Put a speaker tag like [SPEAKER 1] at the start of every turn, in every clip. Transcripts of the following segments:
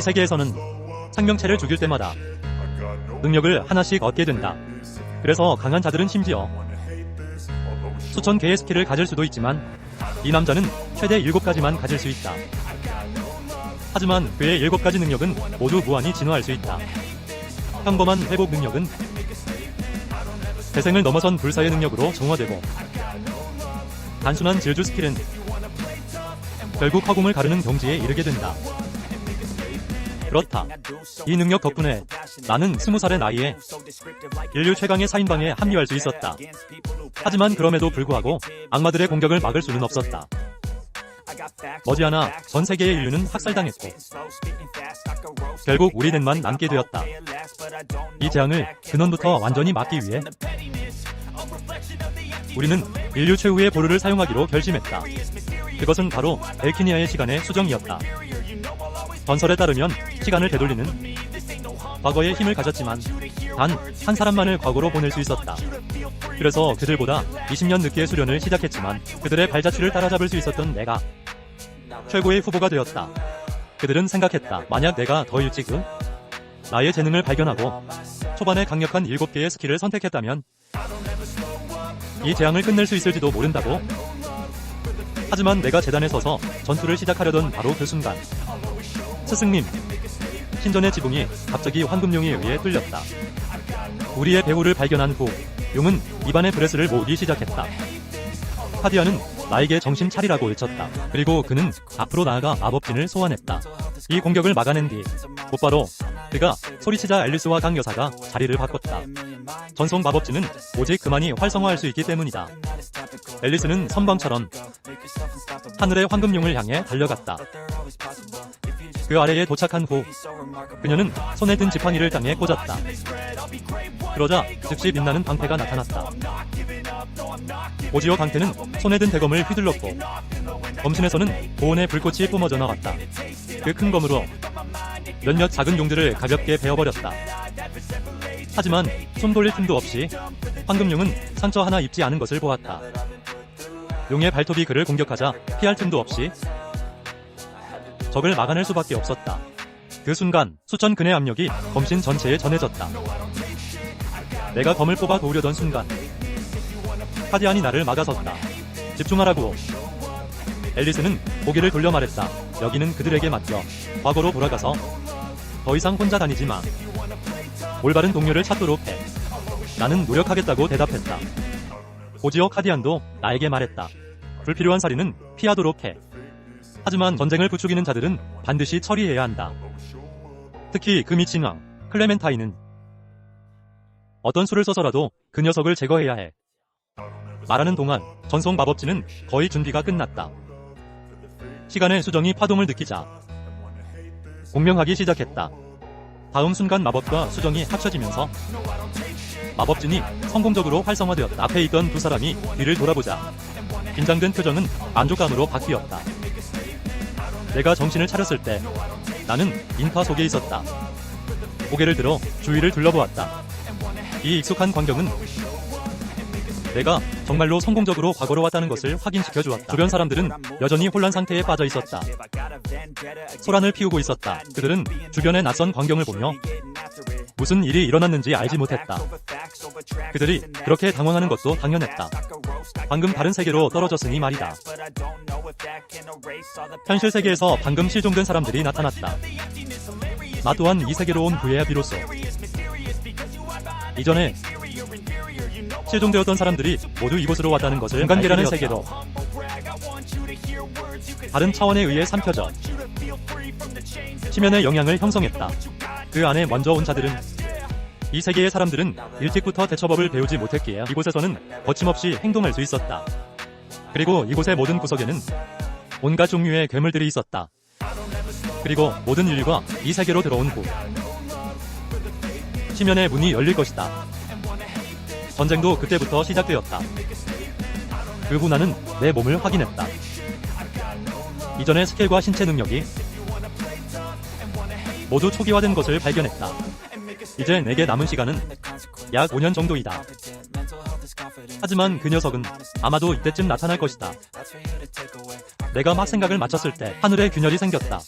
[SPEAKER 1] 이 세계에서는 생명체를 죽일 때마다 능력을 하나씩 얻게 된다. 그래서 강한 자들은 심지어 수천 개의 스킬을 가질 수도 있지만 이 남자는 최대 7가지만 가질 수 있다. 하지만 그의 7가지 능력은 모두 무한히 진화할 수 있다. 평범한 회복 능력은 대생을 넘어선 불사의 능력으로 정화되고, 단순한 질주 스킬은 결국 허공을 가르는 경지에 이르게 된다. 그렇다. 이 능력 덕분에 나는 20살의 나이에 인류 최강의 사인방에 합류할 수 있었다. 하지만 그럼에도 불구하고 악마들의 공격을 막을 수는 없었다. 머지않아 전 세계의 인류는 학살당했고 결국 우리 넷만 남게 되었다. 이 재앙을 근원부터 완전히 막기 위해 우리는 인류 최후의 보루를 사용하기로 결심했다. 그것은 바로 엘키니아의 시간의 수정이었다. 전설에 따르면 시간을 되돌리는 과거의 힘을 가졌지만 단 한 사람만을 과거로 보낼 수 있었다. 그래서 그들보다 20년 늦게 수련을 시작했지만 그들의 발자취를 따라잡을 수 있었던 내가 최고의 후보가 되었다. 그들은 생각했다. 만약 내가 더 일찍 나의 재능을 발견하고 초반에 강력한 7개의 스킬을 선택했다면 이 재앙을 끝낼 수 있을지도 모른다고. 하지만 내가 재단에 서서 전투를 시작하려던 바로 그 순간, 스승님, 신전의 지붕이 갑자기 황금용에 의해 뚫렸다. 우리의 배후를 발견한 후 용은 입안에 브레스를 모으기 시작했다. 카디아는 나에게 정신 차리라고 외쳤다. 그리고 그는 앞으로 나아가 마법진을 소환했다. 이 공격을 막아낸 뒤 곧바로 그가 소리치자 앨리스와 강 여사가 자리를 바꿨다. 전송 마법진은 오직 그만이 활성화할 수 있기 때문이다. 앨리스는 선방처럼 하늘의 황금용을 향해 달려갔다. 그 아래에 도착한 후 그녀는 손에 든 지팡이를 땅에 꽂았다. 그러자 즉시 빛나는 방패가 나타났다. 오지어 강태는 손에 든 대검을 휘둘렀고 검신에서는 고온의 불꽃이 뿜어져 나왔다. 그 큰 검으로 몇몇 작은 용들을 가볍게 베어버렸다. 하지만 손 돌릴 틈도 없이 황금용은 상처 하나 입지 않은 것을 보았다. 용의 발톱이 그를 공격하자 피할 틈도 없이 적을 막아낼 수밖에 없었다. 그 순간 수천 근의 압력이 검신 전체에 전해졌다. 내가 검을 뽑아 도우려던 순간 카디안이 나를 막아섰다. 집중하라고. 앨리스는 고개를 돌려 말했다. 여기는 그들에게 맡겨. 과거로 돌아가서 더 이상 혼자 다니지 마. 올바른 동료를 찾도록 해. 나는 노력하겠다고 대답했다. 오지어 카디안도 나에게 말했다. 불필요한 살인은 피하도록 해. 하지만 전쟁을 부추기는 자들은 반드시 처리해야 한다. 특히 그 미친 왕 클레멘타인은 어떤 수를 써서라도 그 녀석을 제거해야 해. 말하는 동안 전송 마법진은 거의 준비가 끝났다. 시간의 수정이 파동을 느끼자 공명하기 시작했다. 다음 순간 마법과 수정이 합쳐지면서 마법진이 성공적으로 활성화되었다. 앞에 있던 두 사람이 뒤를 돌아보자 긴장된 표정은 만족감으로 바뀌었다. 내가 정신을 차렸을 때 나는 인파 속에 있었다. 고개를 들어 주위를 둘러보았다. 이 익숙한 광경은 내가 정말로 성공적으로 과거로 왔다는 것을 확인시켜 주었다. 주변 사람들은 여전히 혼란 상태에 빠져 있었다. 소란을 피우고 있었다. 그들은 주변의 낯선 광경을 보며 무슨 일이 일어났는지 알지 못했다. 그들이 그렇게 당황하는 것도 당연했다. 방금 다른 세계로 떨어졌으니 말이다. 현실 세계에서 방금 실종된 사람들이 나타났다. 나 또한 이 세계로 온 후에야 비로소 이전에 실종되었던 사람들이 모두 이곳으로 왔다는 것을 공간계라는 세계로 다른 차원에 의해 삼켜져 심연의 영향을 형성했다. 그 안에 먼저 온 자들은 이 세계의 사람들은 일찍부터 대처법을 배우지 못했기에 이곳에서는 거침없이 행동할 수 있었다. 그리고 이곳의 모든 구석에는 온갖 종류의 괴물들이 있었다. 그리고 모든 인류가 이 세계로 들어온 후 심연의 문이 열릴 것이다. 전쟁도 그때부터 시작되었다. 그 후 나는 내 몸을 확인했다. 이전의 스킬과 신체 능력이 모두 초기화된 것을 발견했다. 이제 내게 남은 시간은 약 5년 정도이다. 하지만 그 녀석은 아마도 이때쯤 나타날 것이다. 내가 막 생각을 마쳤을 때 하늘에 균열이 생겼다.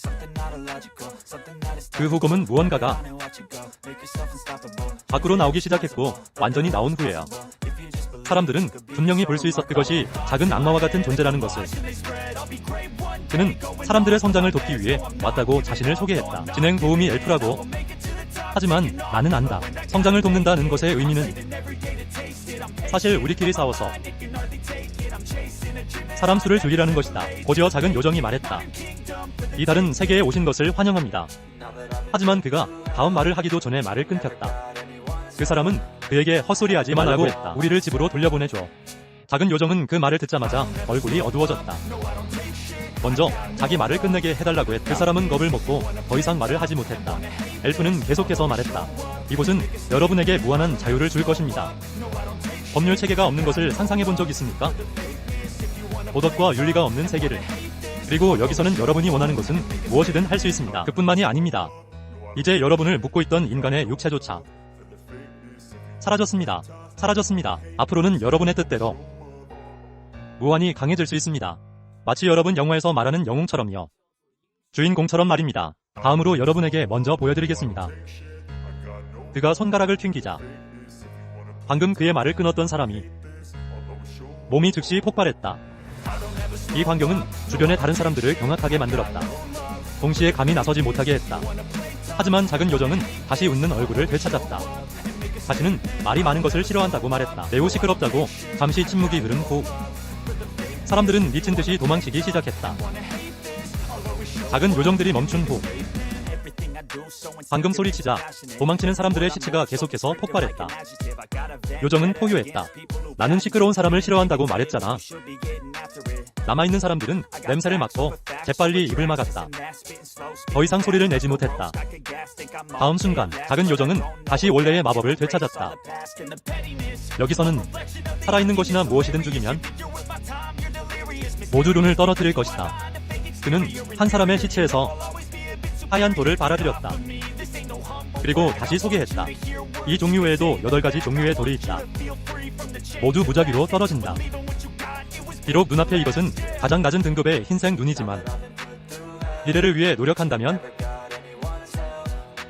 [SPEAKER 1] 그 후 검은 무언가가 밖으로 나오기 시작했고 완전히 나온 후에야 사람들은 분명히 볼 수 있었 그것이 작은 악마와 같은 존재라는 것을. 그는 사람들의 성장을 돕기 위해 왔다고 자신을 소개했다. 진행 도우미 엘프라고. 하지만 나는 안다. 성장을 돕는다는 것의 의미는 사실 우리끼리 싸워서 사람 수를 줄이라는 것이다. 곧이어 작은 요정이 말했다. 이 다른 세계에 오신 것을 환영합니다. 하지만 그가 다음 말을 하기도 전에 말을 끊겼다. 그 사람은 그에게 헛소리하지 말라고 했다. 우리를 집으로 돌려보내줘. 작은 요정은 그 말을 듣자마자 얼굴이 어두워졌다. 먼저 자기 말을 끝내게 해달라고 했다. 그 사람은 겁을 먹고 더 이상 말을 하지 못했다. 엘프는 계속해서 말했다. 이곳은 여러분에게 무한한 자유를 줄 것입니다. 법률 체계가 없는 것을 상상해 본 적 있습니까? 도덕과 윤리가 없는 세계를. 그리고 여기서는 여러분이 원하는 것은 무엇이든 할 수 있습니다. 그뿐만이 아닙니다. 이제 여러분을 묶고 있던 인간의 육체조차 사라졌습니다. 사라졌습니다. 앞으로는 여러분의 뜻대로 무한히 강해질 수 있습니다. 마치 여러분 영화에서 말하는 영웅처럼요. 주인공처럼 말입니다. 다음으로 여러분에게 먼저 보여드리겠습니다. 그가 손가락을 튕기자 방금 그의 말을 끊었던 사람이 몸이 즉시 폭발했다. 이 광경은 주변의 다른 사람들을 경악하게 만들었다. 동시에 감히 나서지 못하게 했다. 하지만 작은 요정은 다시 웃는 얼굴을 되찾았다. 자신은 말이 많은 것을 싫어한다고 말했다. 매우 시끄럽다고. 잠시 침묵이 흐른 후 사람들은 미친 듯이 도망치기 시작했다. 작은 요정들이 멈춘 후 방금 소리치자 도망치는 사람들의 시체가 계속해서 폭발했다. 요정은 포효했다. 나는 시끄러운 사람을 싫어한다고 말했잖아. 남아있는 사람들은 냄새를 맡고 재빨리 입을 막았다. 더 이상 소리를 내지 못했다. 다음 순간 작은 요정은 다시 원래의 마법을 되찾았다. 여기서는 살아있는 것이나 무엇이든 죽이면 모두 룬을 떨어뜨릴 것이다. 그는 한 사람의 시체에서 하얀 돌을 빨아들였다. 그리고 다시 소개했다. 이 종류 외에도 8가지 종류의 돌이 있다. 모두 무작위로 떨어진다. 비록 눈앞에 이것은 가장 낮은 등급의 흰색 눈이지만 미래를 위해 노력한다면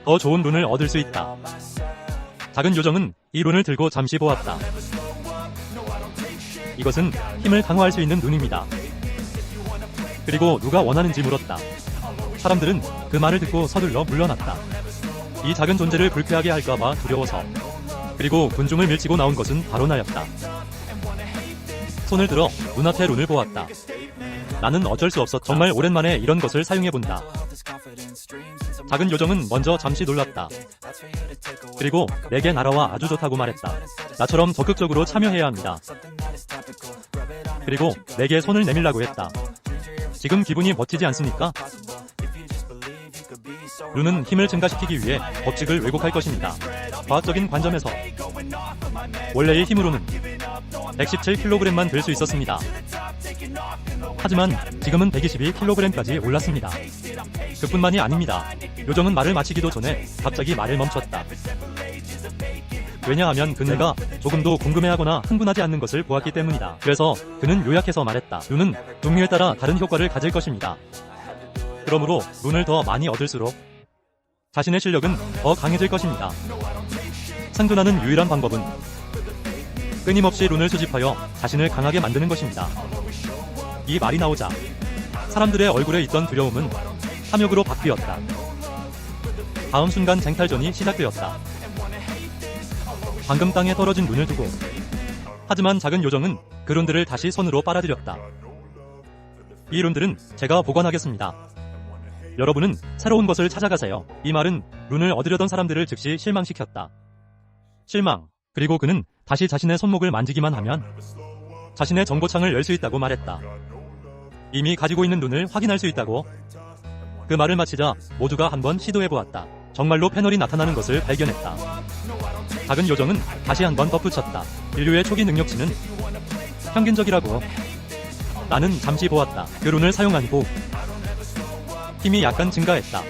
[SPEAKER 1] 더 좋은 룬을 얻을 수 있다. 작은 요정은 이 룬을 들고 잠시 보았다. 이것은 힘을 강화할 수 있는 눈입니다. 그리고 누가 원하는지 물었다. 사람들은 그 말을 듣고 서둘러 물러났다. 이 작은 존재를 불쾌하게 할까봐 두려워서. 그리고 군중을 밀치고 나온 것은 바로 나였다. 손을 들어 눈앞의 룬을 보았다. 나는 어쩔 수 없었다. 정말 오랜만에 이런 것을 사용해본다. 작은 요정은 먼저 잠시 놀랐다. 그리고 내게 날아와 아주 좋다고 말했다. 나처럼 적극적으로 참여해야 합니다. 그리고 내게 손을 내밀라고 했다. 지금 기분이 멋지지 않습니까? 룬은 힘을 증가시키기 위해 법칙을 왜곡할 것입니다. 과학적인 관점에서 원래의 힘으로는 117kg만 될 수 있었습니다. 하지만 지금은 122kg까지 올랐습니다. 그뿐만이 아닙니다. 요정은 말을 마치기도 전에 갑자기 말을 멈췄다. 왜냐하면 그네가 조금도 궁금해하거나 흥분하지 않는 것을 보았기 때문이다. 그래서 그는 요약해서 말했다. 룬은 종류에 따라 다른 효과를 가질 것입니다. 그러므로 룬을 더 많이 얻을수록 자신의 실력은 더 강해질 것입니다. 생존하는 유일한 방법은 끊임없이 룬을 수집하여 자신을 강하게 만드는 것입니다. 이 말이 나오자 사람들의 얼굴에 있던 두려움은 탐욕으로 바뀌었다. 다음 순간 쟁탈전이 시작되었다. 방금 땅에 떨어진 룬을 두고 하지만 작은 요정은 그 룬들을 다시 손으로 빨아들였다. 이 룬들은 제가 보관하겠습니다. 여러분은 새로운 것을 찾아가세요. 이 말은 룬을 얻으려던 사람들을 즉시 실망시켰다. 실망. 그리고 그는 다시 자신의 손목을 만지기만 하면 자신의 정보창을 열 수 있다고 말했다. 이미 가지고 있는 룬을 확인할 수 있다고. 그 말을 마치자 모두가 한번 시도해보았다. 정말로 패널이 나타나는 것을 발견했다. 작은 요정은 다시 한번 덧붙였다. 인류의 초기 능력치는 평균적이라고. 나는 잠시 보았다. 그 룬을 사용한 후 힘이 약간 증가했다.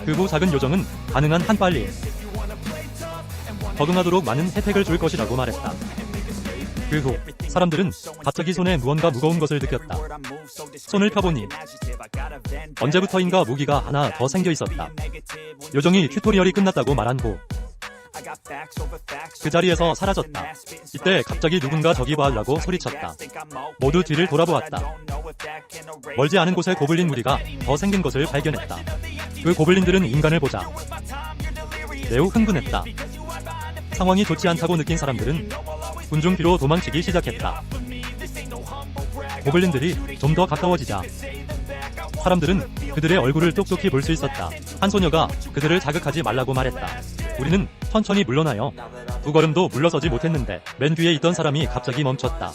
[SPEAKER 1] 그 후 작은 요정은 가능한 한 빨리 적응하도록 많은 혜택을 줄 것이라고 말했다. 그 후 사람들은 갑자기 손에 무언가 무거운 것을 느꼈다. 손을 펴보니 언제부터인가 무기가 하나 더 생겨 있었다. 요정이 튜토리얼이 끝났다고 말한 후 그 자리에서 사라졌다. 이때 갑자기 누군가 저기 봐라고 소리쳤다. 모두 뒤를 돌아보았다. 멀지 않은 곳에 고블린 무리가 더 생긴 것을 발견했다. 그 고블린들은 인간을 보자 매우 흥분했다. 상황이 좋지 않다고 느낀 사람들은 군중뒤로 도망치기 시작했다. 고블린들이 좀 더 가까워지자 사람들은 그들의 얼굴을 똑똑히 볼 수 있었다. 한 소녀가 그들을 자극하지 말라고 말했다. 우리는 천천히 물러나요. 두 걸음도 물러서지 못했는데 맨 뒤에 있던 사람이 갑자기 멈췄다.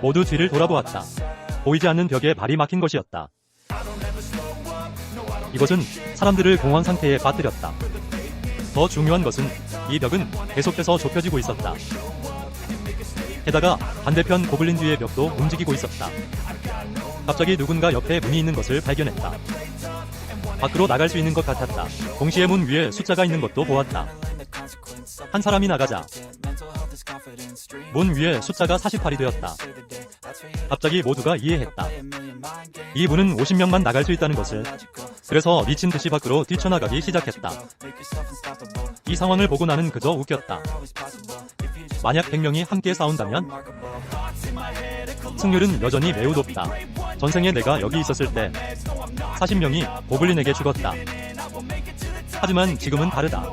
[SPEAKER 1] 모두 뒤를 돌아보았다. 보이지 않는 벽에 발이 막힌 것이었다. 이것은 사람들을 공황 상태에 빠뜨렸다. 더 중요한 것은 이 벽은 계속해서 좁혀지고 있었다. 게다가 반대편 고블린 뒤의 벽도 움직이고 있었다. 갑자기 누군가 옆에 문이 있는 것을 발견했다. 밖으로 나갈 수 있는 것 같았다. 동시에 문 위에 숫자가 있는 것도 보았다. 한 사람이 나가자 문 위에 숫자가 48이 되었다. 갑자기 모두가 이해했다. 이 문은 50명만 나갈 수 있다는 것을. 그래서 미친 듯이 밖으로 뛰쳐나가기 시작했다. 이 상황을 보고 나는 그저 웃겼다. 만약 100명이 함께 싸운다면 승률은 여전히 매우 높다. 전생에 내가 여기 있었을 때 40명이 고블린에게 죽었다. 하지만 지금은 다르다.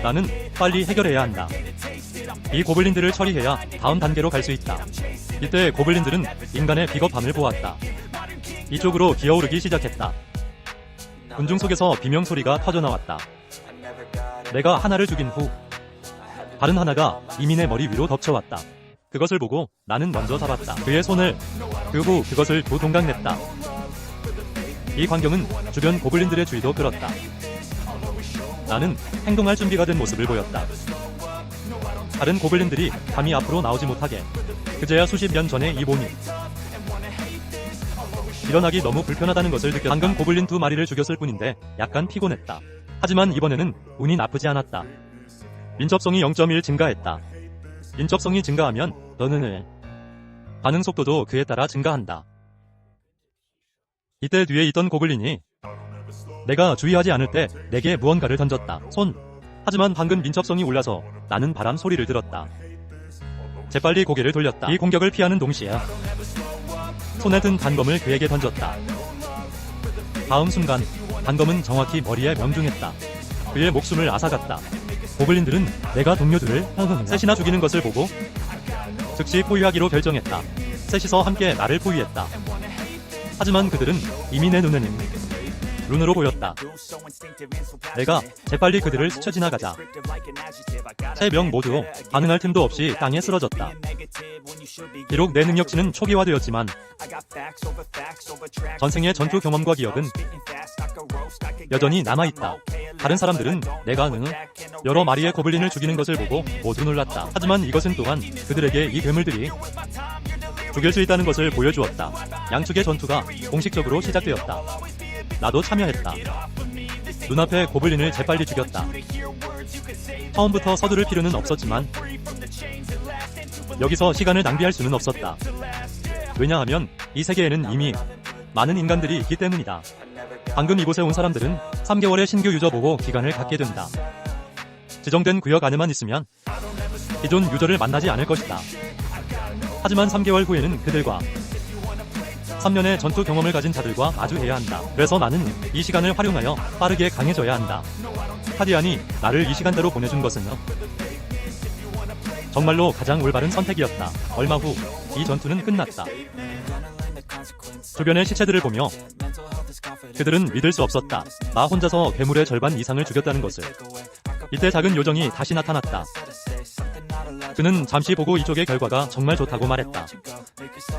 [SPEAKER 1] 나는 빨리 해결해야 한다. 이 고블린들을 처리해야 다음 단계로 갈 수 있다. 이때 고블린들은 인간의 비겁함을 보았다. 이쪽으로 기어오르기 시작했다. 군중 속에서 비명소리가 터져나왔다. 내가 하나를 죽인 후 다른 하나가 이민의 머리 위로 덮쳐왔다. 그것을 보고 나는 먼저 잡았다. 그의 손을. 그 후 그것을 두 동강 냈다. 이 광경은 주변 고블린들의 주의도 끌었다. 나는 행동할 준비가 된 모습을 보였다. 다른 고블린들이 감히 앞으로 나오지 못하게. 그제야 수십 년 전에 이 몸이 일어나기 너무 불편하다는 것을 느꼈다. 방금 고블린 2마리를 죽였을 뿐인데 약간 피곤했다. 하지만 이번에는 운이 나쁘지 않았다. 민첩성이 0.1 증가했다. 민첩성이 증가하면 너는 반응 속도도 그에 따라 증가한다. 이때 뒤에 있던 고블린이 내가 주의하지 않을 때 내게 무언가를 던졌다. 손. 하지만 방금 민첩성이 올라서 나는 바람 소리를 들었다. 재빨리 고개를 돌렸다. 이 공격을 피하는 동시에 손에 든 단검을 그에게 던졌다. 다음 순간 단검은 정확히 머리에 명중했다. 그의 목숨을 앗아갔다. 고블린들은 내가 동료들을 셋이나 죽이는 것을 보고 즉시 포위하기로 결정했다. 셋이서 함께 나를 포위했다. 하지만 그들은 이미 내 눈에는 눈으로 보였다. 내가 재빨리 그들을 스쳐 지나가자 3명 모두 반응할 틈도 없이 땅에 쓰러졌다. 비록 내 능력치는 초기화되었지만 전생의 전투 경험과 기억은 여전히 남아있다. 다른 사람들은 내가 여러 마리의 고블린을 죽이는 것을 보고 모두 놀랐다. 하지만 이것은 또한 그들에게 이 괴물들이 죽일 수 있다는 것을 보여주었다. 양측의 전투가 공식적으로 시작되었다. 나도 참여했다. 눈앞에 고블린을 재빨리 죽였다. 처음부터 서두를 필요는 없었지만 여기서 시간을 낭비할 수는 없었다. 왜냐하면 이 세계에는 이미 많은 인간들이 있기 때문이다. 방금 이곳에 온 사람들은 3개월의 신규 유저 보호 기간을 갖게 된다. 지정된 구역 안에만 있으면 기존 유저를 만나지 않을 것이다. 하지만 3개월 후에는 그들과 3년의 전투 경험을 가진 자들과 마주해야 한다. 그래서 나는 이 시간을 활용하여 빠르게 강해져야 한다. 카디안이 나를 이 시간대로 보내준 것은 정말로 가장 올바른 선택이었다. 얼마 후 이 전투는 끝났다. 주변의 시체들을 보며 그들은 믿을 수 없었다. 나 혼자서 괴물의 절반 이상을 죽였다는 것을. 이때 작은 요정이 다시 나타났다. 그는 잠시 보고 이쪽의 결과가 정말 좋다고 말했다.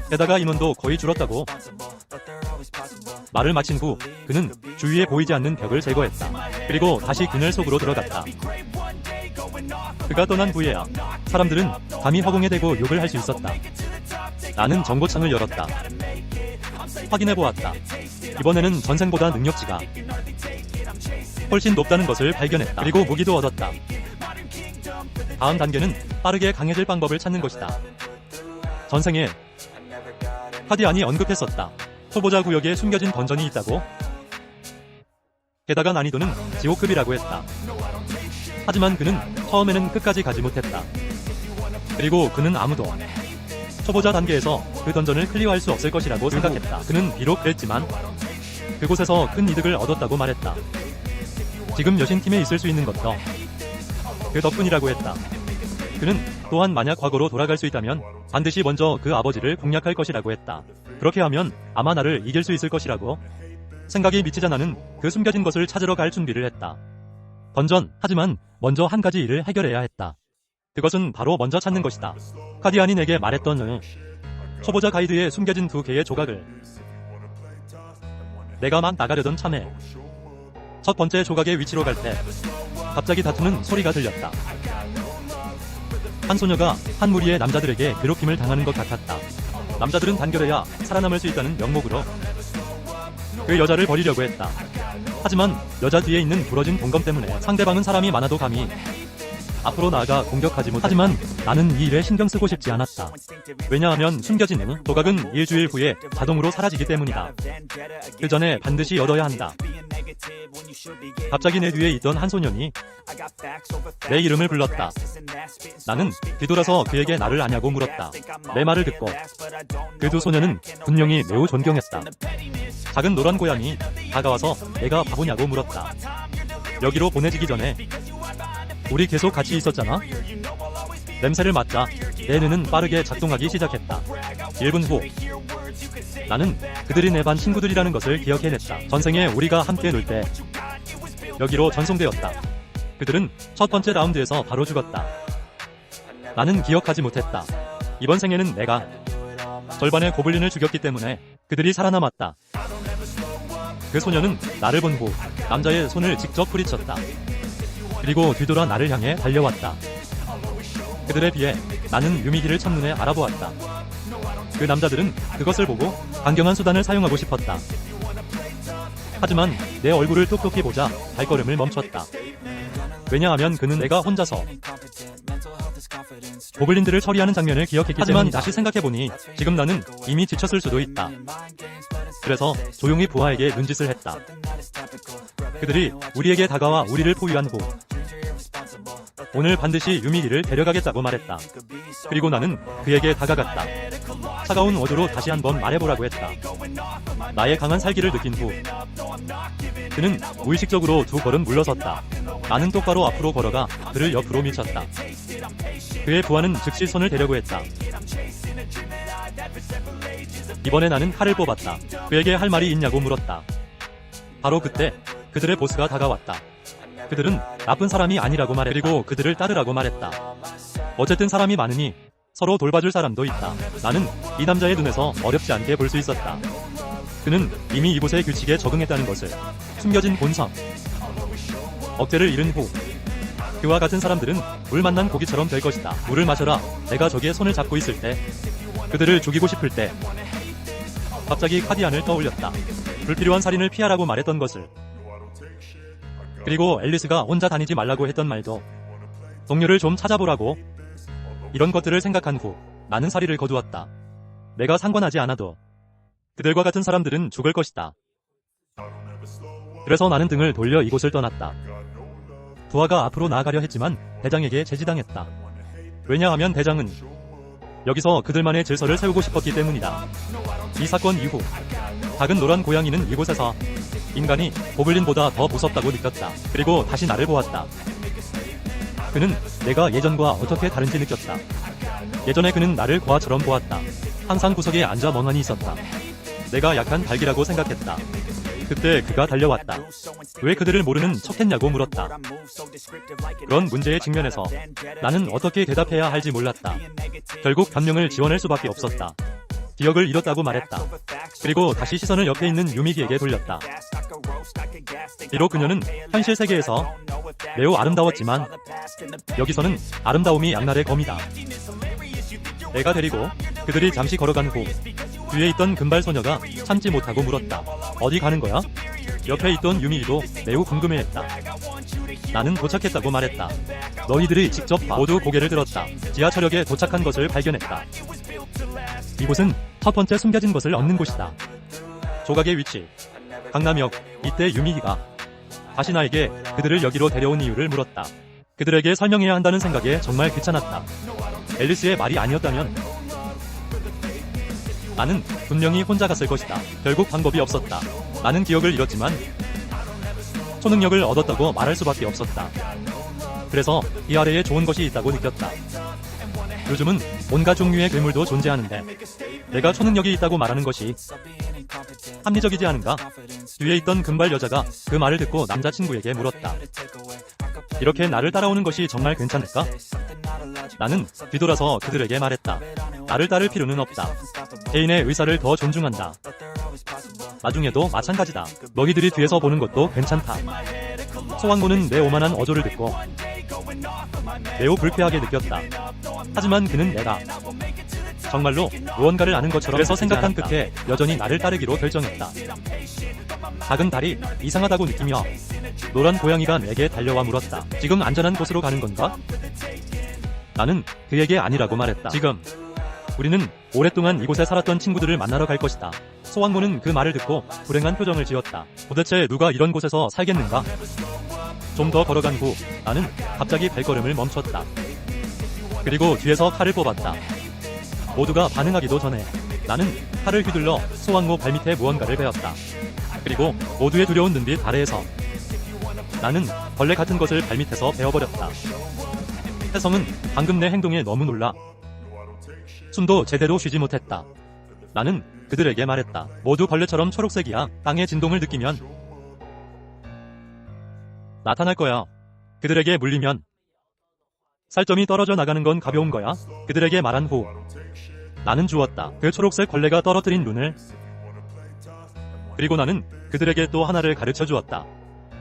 [SPEAKER 1] 게다가 인원도 거의 줄었다고. 말을 마친 후 그는 주위에 보이지 않는 벽을 제거했다. 그리고 다시 그늘 속으로 들어갔다. 그가 떠난 후에야 사람들은 감히 허공에 대고 욕을 할 수 있었다. 나는 정보창을 열었다. 확인해보았다. 이번에는 전생보다 능력치가 훨씬 높다는 것을 발견했다. 그리고 무기도 얻었다. 다음 단계는 빠르게 강해질 방법을 찾는 것이다. 전생에 카디안이 언급했었다. 초보자 구역에 숨겨진 던전이 있다고? 게다가 난이도는 지옥급이라고 했다. 하지만 그는 처음에는 끝까지 가지 못했다. 그리고 그는 아무도 초보자 단계에서 그 던전을 클리어할 수 없을 것이라고 생각했다. 그는 비록 그랬지만 그곳에서 큰 이득을 얻었다고 말했다. 지금 여신팀에 있을 수 있는 것도 그 덕분이라고 했다. 그는 또한 만약 과거로 돌아갈 수 있다면 반드시 먼저 그 아버지를 공략할 것이라고 했다. 그렇게 하면 아마 나를 이길 수 있을 것이라고 생각이 미치자 나는 그 숨겨진 것을 찾으러 갈 준비를 했다. 던전, 하지만 먼저 한 가지 일을 해결해야 했다. 그것은 바로 먼저 찾는 것이다. 카디안이 내게 말했던 초보자 가이드에 숨겨진 2개의 조각을 내가 막 나가려던 참에 첫 번째 조각의 위치로 갈 때 갑자기 다투는 소리가 들렸다. 한 소녀가 한 무리의 남자들에게 괴롭힘을 당하는 것 같았다. 남자들은 단결해야 살아남을 수 있다는 명목으로 그 여자를 버리려고 했다. 하지만 여자 뒤에 있는 부러진 동검 때문에 상대방은 사람이 많아도 감히 앞으로 나아가 공격하지 못. 하지만 나는 이 일에 신경 쓰고 싶지 않았다. 왜냐하면 숨겨진 조각은 일주일 후에 자동으로 사라지기 때문이다. 그 전에 반드시 얻어야 한다. 갑자기 내 뒤에 있던 한 소년이 내 이름을 불렀다. 나는 뒤돌아서 그에게 나를 아냐고 물었다. 내 말을 듣고 그 두 소년은 분명히 매우 존경했다. 작은 노란 고양이 다가와서 내가 바보냐고 물었다. 여기로 보내지기 전에 우리 계속 같이 있었잖아? 냄새를 맡자 내 뇌는 빠르게 작동하기 시작했다. 1분 후 나는 그들이 내 반 친구들이라는 것을 기억해냈다. 전생에 우리가 함께 놀 때 여기로 전송되었다. 그들은 첫 번째 라운드에서 바로 죽었다. 나는 기억하지 못했다. 이번 생에는 내가 절반의 고블린을 죽였기 때문에 그들이 살아남았다. 그 소녀는 나를 본 후 남자의 손을 직접 뿌리쳤다. 그리고 뒤돌아 나를 향해 달려왔다. 그들에 비해 나는 유미기를 첫눈에 알아보았다. 그 남자들은 그것을 보고 강경한 수단을 사용하고 싶었다. 하지만 내 얼굴을 똑똑히 보자 발걸음을 멈췄다. 왜냐하면 그는 내가 혼자서 고블린들을 처리하는 장면을 기억했기 때문이다. 하지만 다시 생각해보니 지금 나는 이미 지쳤을 수도 있다. 그래서 조용히 부하에게 눈짓을 했다. 그들이 우리에게 다가와 우리를 포위한 후 오늘 반드시 유미리를 데려가겠다고 말했다. 그리고 나는 그에게 다가갔다. 차가운 어조로 다시 한번 말해보라고 했다. 나의 강한 살기를 느낀 후 그는 무의식적으로 2걸음 물러섰다. 나는 똑바로 앞으로 걸어가 그를 옆으로 밀쳤다. 그의 부하는 즉시 손을 대려고 했다. 이번에 나는 칼을 뽑았다. 그에게 할 말이 있냐고 물었다. 바로 그때 그들의 보스가 다가왔다. 그들은 나쁜 사람이 아니라고 말했다. 그리고 그들을 따르라고 말했다. 어쨌든 사람이 많으니 서로 돌봐줄 사람도 있다. 나는 이 남자의 눈에서 어렵지 않게 볼 수 있었다. 그는 이미 이곳의 규칙에 적응했다는 것을. 숨겨진 본성. 억제를 잃은 후 그와 같은 사람들은 물 만난 고기처럼 될 것이다. 물을 마셔라. 내가 저기에 손을 잡고 있을 때 그들을 죽이고 싶을 때 갑자기 카디안을 떠올렸다. 불필요한 살인을 피하라고 말했던 것을. 그리고 앨리스가 혼자 다니지 말라고 했던 말도. 동료를 좀 찾아보라고. 이런 것들을 생각한 후 나는 사리를 거두었다. 내가 상관하지 않아도 그들과 같은 사람들은 죽을 것이다. 그래서 나는 등을 돌려 이곳을 떠났다. 부하가 앞으로 나아가려 했지만 대장에게 제지당했다. 왜냐하면 대장은 여기서 그들만의 질서를 세우고 싶었기 때문이다. 이 사건 이후 작은 노란 고양이는 이곳에서 인간이 고블린보다 더 무섭다고 느꼈다. 그리고 다시 나를 보았다. 그는 내가 예전과 어떻게 다른지 느꼈다. 예전에 그는 나를 고아처럼 보았다. 항상 구석에 앉아 멍하니 있었다. 내가 약한 닭이라고 생각했다. 그때 그가 달려왔다. 왜 그들을 모르는 척했냐고 물었다. 그런 문제에 직면해서 나는 어떻게 대답해야 할지 몰랐다. 결국 변명을 지원할 수밖에 없었다. 기억을 잃었다고 말했다. 그리고 다시 시선을 옆에 있는 유미기에게 돌렸다. 비록 그녀는 현실 세계에서 매우 아름다웠지만 여기서는 아름다움이 양날의 검이다. 내가 데리고 그들이 잠시 걸어간 후 뒤에 있던 금발 소녀가 참지 못하고 물었다. 어디 가는 거야? 옆에 있던 유미리도 매우 궁금해했다. 나는 도착했다고 말했다. 너희들이 직접 봐. 모두 고개를 들었다. 지하철역에 도착한 것을 발견했다. 이곳은 첫 번째 숨겨진 것을 얻는 곳이다. 조각의 위치, 강남역. 이때 유미희가 다시 나에게 그들을 여기로 데려온 이유를 물었다. 그들에게 설명해야 한다는 생각에 정말 귀찮았다. 앨리스의 말이 아니었다면 나는 분명히 혼자 갔을 것이다. 결국 방법이 없었다. 나는 기억을 잃었지만 초능력을 얻었다고 말할 수밖에 없었다. 그래서 이 아래에 좋은 것이 있다고 느꼈다. 요즘은 온갖 종류의 괴물도 존재하는데 내가 초능력이 있다고 말하는 것이 합리적이지 않은가? 뒤에 있던 금발 여자가 그 말을 듣고 남자친구에게 물었다. 이렇게 나를 따라오는 것이 정말 괜찮을까? 나는 뒤돌아서 그들에게 말했다. 나를 따를 필요는 없다. 개인의 의사를 더 존중한다. 나중에도 마찬가지다. 너희들이 뒤에서 보는 것도 괜찮다. 소환고는 내 오만한 어조를 듣고 매우 불쾌하게 느꼈다. 하지만 그는 내가 정말로 무언가를 아는 것처럼 그래서 생각한 끝에 여전히 나를 따르기로 결정했다. 작은 달이 이상하다고 느끼며 노란 고양이가 내게 달려와 물었다. 지금 안전한 곳으로 가는 건가? 나는 그에게 아니라고 말했다. 지금 우리는 오랫동안 이곳에 살았던 친구들을 만나러 갈 것이다. 소환고는 그 말을 듣고 불행한 표정을 지었다. 도대체 누가 이런 곳에서 살겠는가? 좀 더 걸어간 후 나는 갑자기 발걸음을 멈췄다. 그리고 뒤에서 칼을 뽑았다. 모두가 반응하기도 전에 나는 칼을 휘둘러 소환고 발밑에 무언가를 베었다. 그리고 모두의 두려운 눈빛 아래에서 나는 벌레 같은 것을 발밑에서 베어버렸다. 혜성은 방금 내 행동에 너무 놀라 숨도 제대로 쉬지 못했다. 나는 그들에게 말했다. 모두 벌레처럼 초록색이야. 땅의 진동을 느끼면 나타날 거야. 그들에게 물리면 살점이 떨어져 나가는 건 가벼운 거야. 그들에게 말한 후 나는 주웠다. 그 초록색 벌레가 떨어뜨린 눈을. 그리고 나는 그들에게 또 하나를 가르쳐 주었다.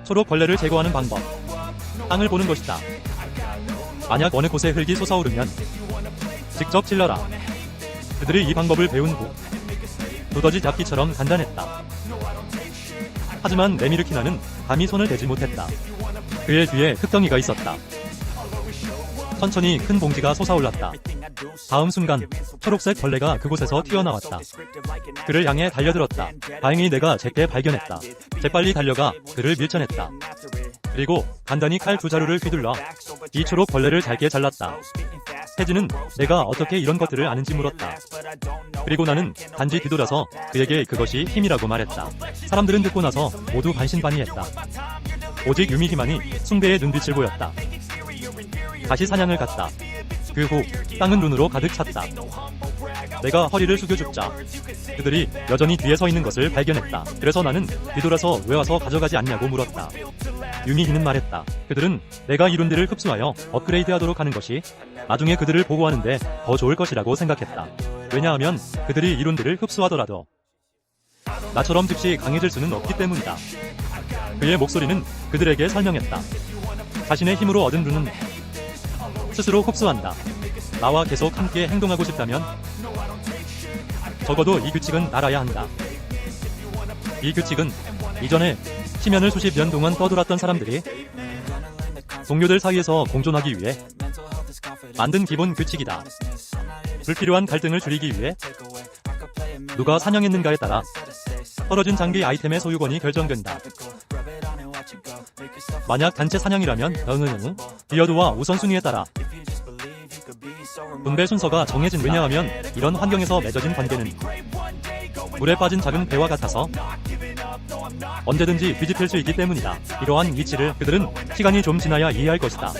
[SPEAKER 1] 초록 벌레를 제거하는 방법. 땅을 보는 것이다. 만약 어느 곳에 흙이 솟아오르면 직접 찔러라. 그들이 이 방법을 배운 후 두더지 잡기처럼 간단했다. 하지만 네미르키나는 감히 손을 대지 못했다. 그의 뒤에 흙덩이가 있었다. 천천히 큰 봉지가 솟아올랐다. 다음 순간 초록색 벌레가 그곳에서 튀어나왔다. 그를 향해 달려들었다. 다행히 내가 제때 발견했다. 재빨리 달려가 그를 밀쳐냈다. 그리고 간단히 칼 두 자루를 휘둘러 이 초록 벌레를 잘게 잘랐다. 혜진은 내가 어떻게 이런 것들을 아는지 물었다. 그리고 나는 단지 뒤돌아서 그에게 그것이 힘이라고 말했다. 사람들은 듣고 나서 모두 반신반의했다. 오직 유미희만이 숭배의 눈빛을 보였다. 다시 사냥을 갔다. 그 후 땅은 눈으로 가득 찼다. 내가 허리를 숙여 줍자 그들이 여전히 뒤에 서 있는 것을 발견했다. 그래서 나는 뒤돌아서 왜 와서 가져가지 않냐고 물었다. 유미희는 말했다. 그들은 내가 이룬들을 흡수하여 업그레이드하도록 하는 것이 나중에 그들을 보고하는데 더 좋을 것이라고 생각했다. 왜냐하면 그들이 이룬들을 흡수하더라도 나처럼 즉시 강해질 수는 없기 때문이다. 그의 목소리는 그들에게 설명했다. 자신의 힘으로 얻은 룬은 스스로 흡수한다. 나와 계속 함께 행동하고 싶다면 적어도 이 규칙은 알아야 한다. 이 규칙은 이전에 심연을 수십 년 동안 떠돌았던 사람들이 동료들 사이에서 공존하기 위해 만든 기본 규칙이다. 불필요한 갈등을 줄이기 위해 누가 사냥했는가에 따라 떨어진 장비 아이템의 소유권이 결정된다. 만약 단체 사냥이라면 비어드와 우선순위에 따라 분배 순서가 정해진다. 왜냐하면 이런 환경에서 맺어진 관계는 물에 빠진 작은 배와 같아서 언제든지 뒤집힐 수 있기 때문이다. 이러한 이치를 그들은 시간이 좀 지나야 이해할 것이다.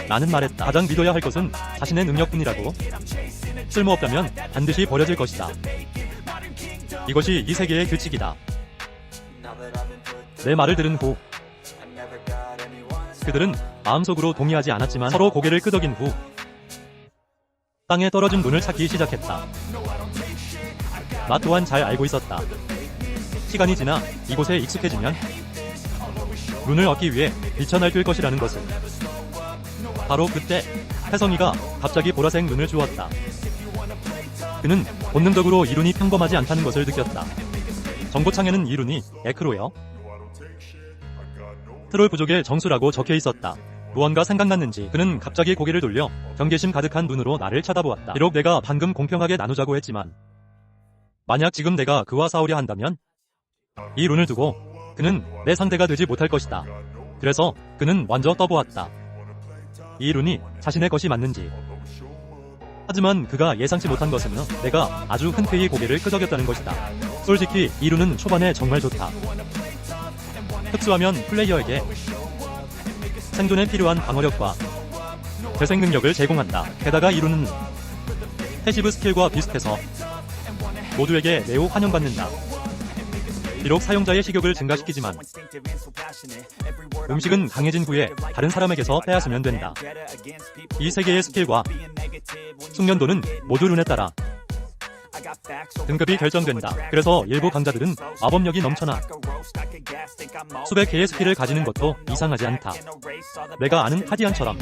[SPEAKER 1] 나는 말했다. 가장 믿어야 할 것은 자신의 능력뿐이라고. 쓸모없다면 반드시 버려질 것이다. 이것이 이 세계의 규칙이다. 내 말을 들은 후 그들은 마음속으로 동의하지 않았지만 서로 고개를 끄덕인 후 땅에 떨어진 눈을 찾기 시작했다. 나 또한 잘 알고 있었다. 시간이 지나 이곳에 익숙해지면 눈을 얻기 위해 뛰쳐날뛸 것이라는 것을. 바로 그때 혜성이가 갑자기 보라색 눈을 주었다. 그는 본능적으로 이 룬이 평범하지 않다는 것을 느꼈다. 정보창에는 이 룬이 에크로여 트롤 부족의 정수라고 적혀 있었다. 무언가 생각났는지 그는 갑자기 고개를 돌려 경계심 가득한 눈으로 나를 쳐다보았다. 비록 내가 방금 공평하게 나누자고 했지만 만약 지금 내가 그와 싸우려 한다면 이 룬을 두고 그는 내 상대가 되지 못할 것이다. 그래서 그는 먼저 떠보았다. 이 룬이 자신의 것이 맞는지. 하지만 그가 예상치 못한 것은 내가 아주 흔쾌히 고개를 끄덕였다는 것이다. 솔직히 이 룬은 초반에 정말 좋다. 흡수하면 플레이어에게 생존에 필요한 방어력과 재생 능력을 제공한다. 게다가 이 룬은 패시브 스킬과 비슷해서 모두에게 매우 환영받는다. 비록 사용자의 식욕을 증가시키지만 음식은 강해진 후에 다른 사람에게서 빼앗으면 된다. 이 세 개의 스킬과 숙련도는 모두 룬에 따라 등급이 결정된다. 그래서 일부 강자들은 마법력이 넘쳐나 수백 개의 스킬을 가지는 것도 이상하지 않다. 내가 아는 카디안처럼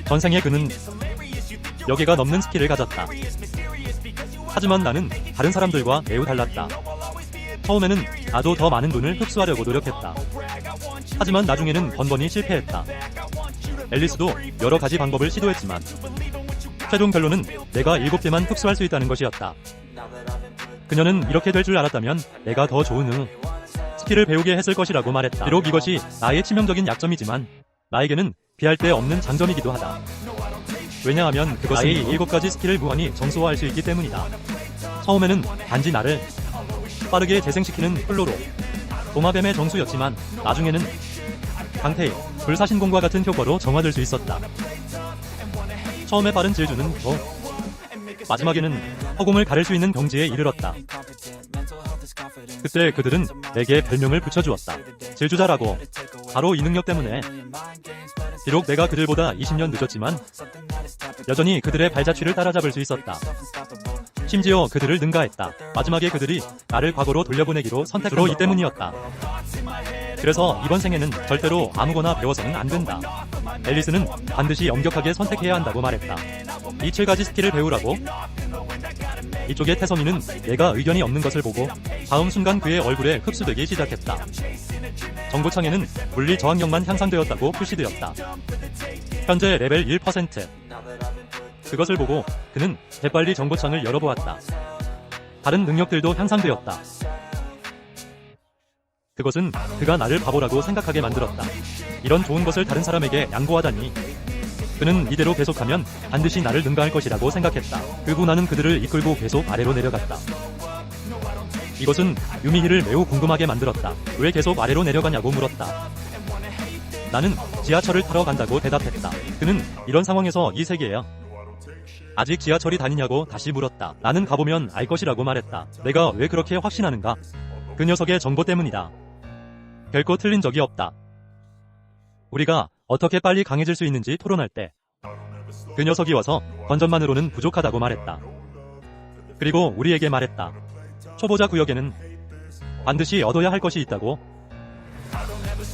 [SPEAKER 1] 전생에 그는 몇 개가 넘는 스킬을 가졌다. 하지만 나는 다른 사람들과 매우 달랐다. 처음에는 나도 더 많은 돈을 흡수하려고 노력했다. 하지만 나중에는 번번이 실패했다. 앨리스도 여러 가지 방법을 시도했지만 최종 결론은 내가 7개만 흡수할 수 있다는 것이었다. 그녀는 이렇게 될 줄 알았다면 내가 더 좋은 스킬을 배우게 했을 것이라고 말했다. 비록 이것이 나의 치명적인 약점이지만 나에게는 비할 데 없는 장점이기도 하다. 왜냐하면 그것은 나의 7가지 스킬을 무한히 정수화할 수 있기 때문이다. 처음에는 단지 나를 빠르게 재생시키는 플로로 도마뱀의 정수였지만 나중에는 강태의 불사신공과 같은 효과로 정화될 수 있었다. 처음에 빠른 질주는 더 마지막에는 허공을 가릴 수 있는 경지에 이르렀다. 그때 그들은 내게 별명을 붙여주었다. 질주자라고. 바로 이 능력 때문에. 비록 내가 그들보다 20년 늦었지만 여전히 그들의 발자취를 따라잡을 수 있었다. 심지어 그들을 능가했다. 마지막에 그들이 나를 과거로 돌려보내기로 선택한 이 때문이었다. 그래서 이번 생에는 절대로 아무거나 배워서는 안 된다. 앨리스는 반드시 엄격하게 선택해야 한다고 말했다. 이 7가지 스킬을 배우라고? 이쪽의 태성이는 내가 의견이 없는 것을 보고 다음 순간 그의 얼굴에 흡수되기 시작했다. 정보창에는 물리 저항력만 향상되었다고 표시되었다. 현재 레벨 1%. 그것을 보고 그는 재빨리 정보창을 열어보았다. 다른 능력들도 향상되었다. 그것은 그가 나를 바보라고 생각하게 만들었다. 이런 좋은 것을 다른 사람에게 양보하다니. 그는 이대로 계속하면 반드시 나를 능가할 것이라고 생각했다. 그 후 나는 그들을 이끌고 계속 아래로 내려갔다. 이것은 유미히를 매우 궁금하게 만들었다. 왜 계속 아래로 내려가냐고 물었다. 나는 지하철을 타러 간다고 대답했다. 그는 이런 상황에서 이 세계야. 아직 지하철이 다니냐고 다시 물었다. 나는 가보면 알 것이라고 말했다. 내가 왜 그렇게 확신하는가? 그 녀석의 정보 때문이다. 결코 틀린 적이 없다. 우리가 어떻게 빨리 강해질 수 있는지 토론할 때 그 녀석이 와서 건전만으로는 부족하다고 말했다. 그리고 우리에게 말했다. 초보자 구역에는 반드시 얻어야 할 것이 있다고.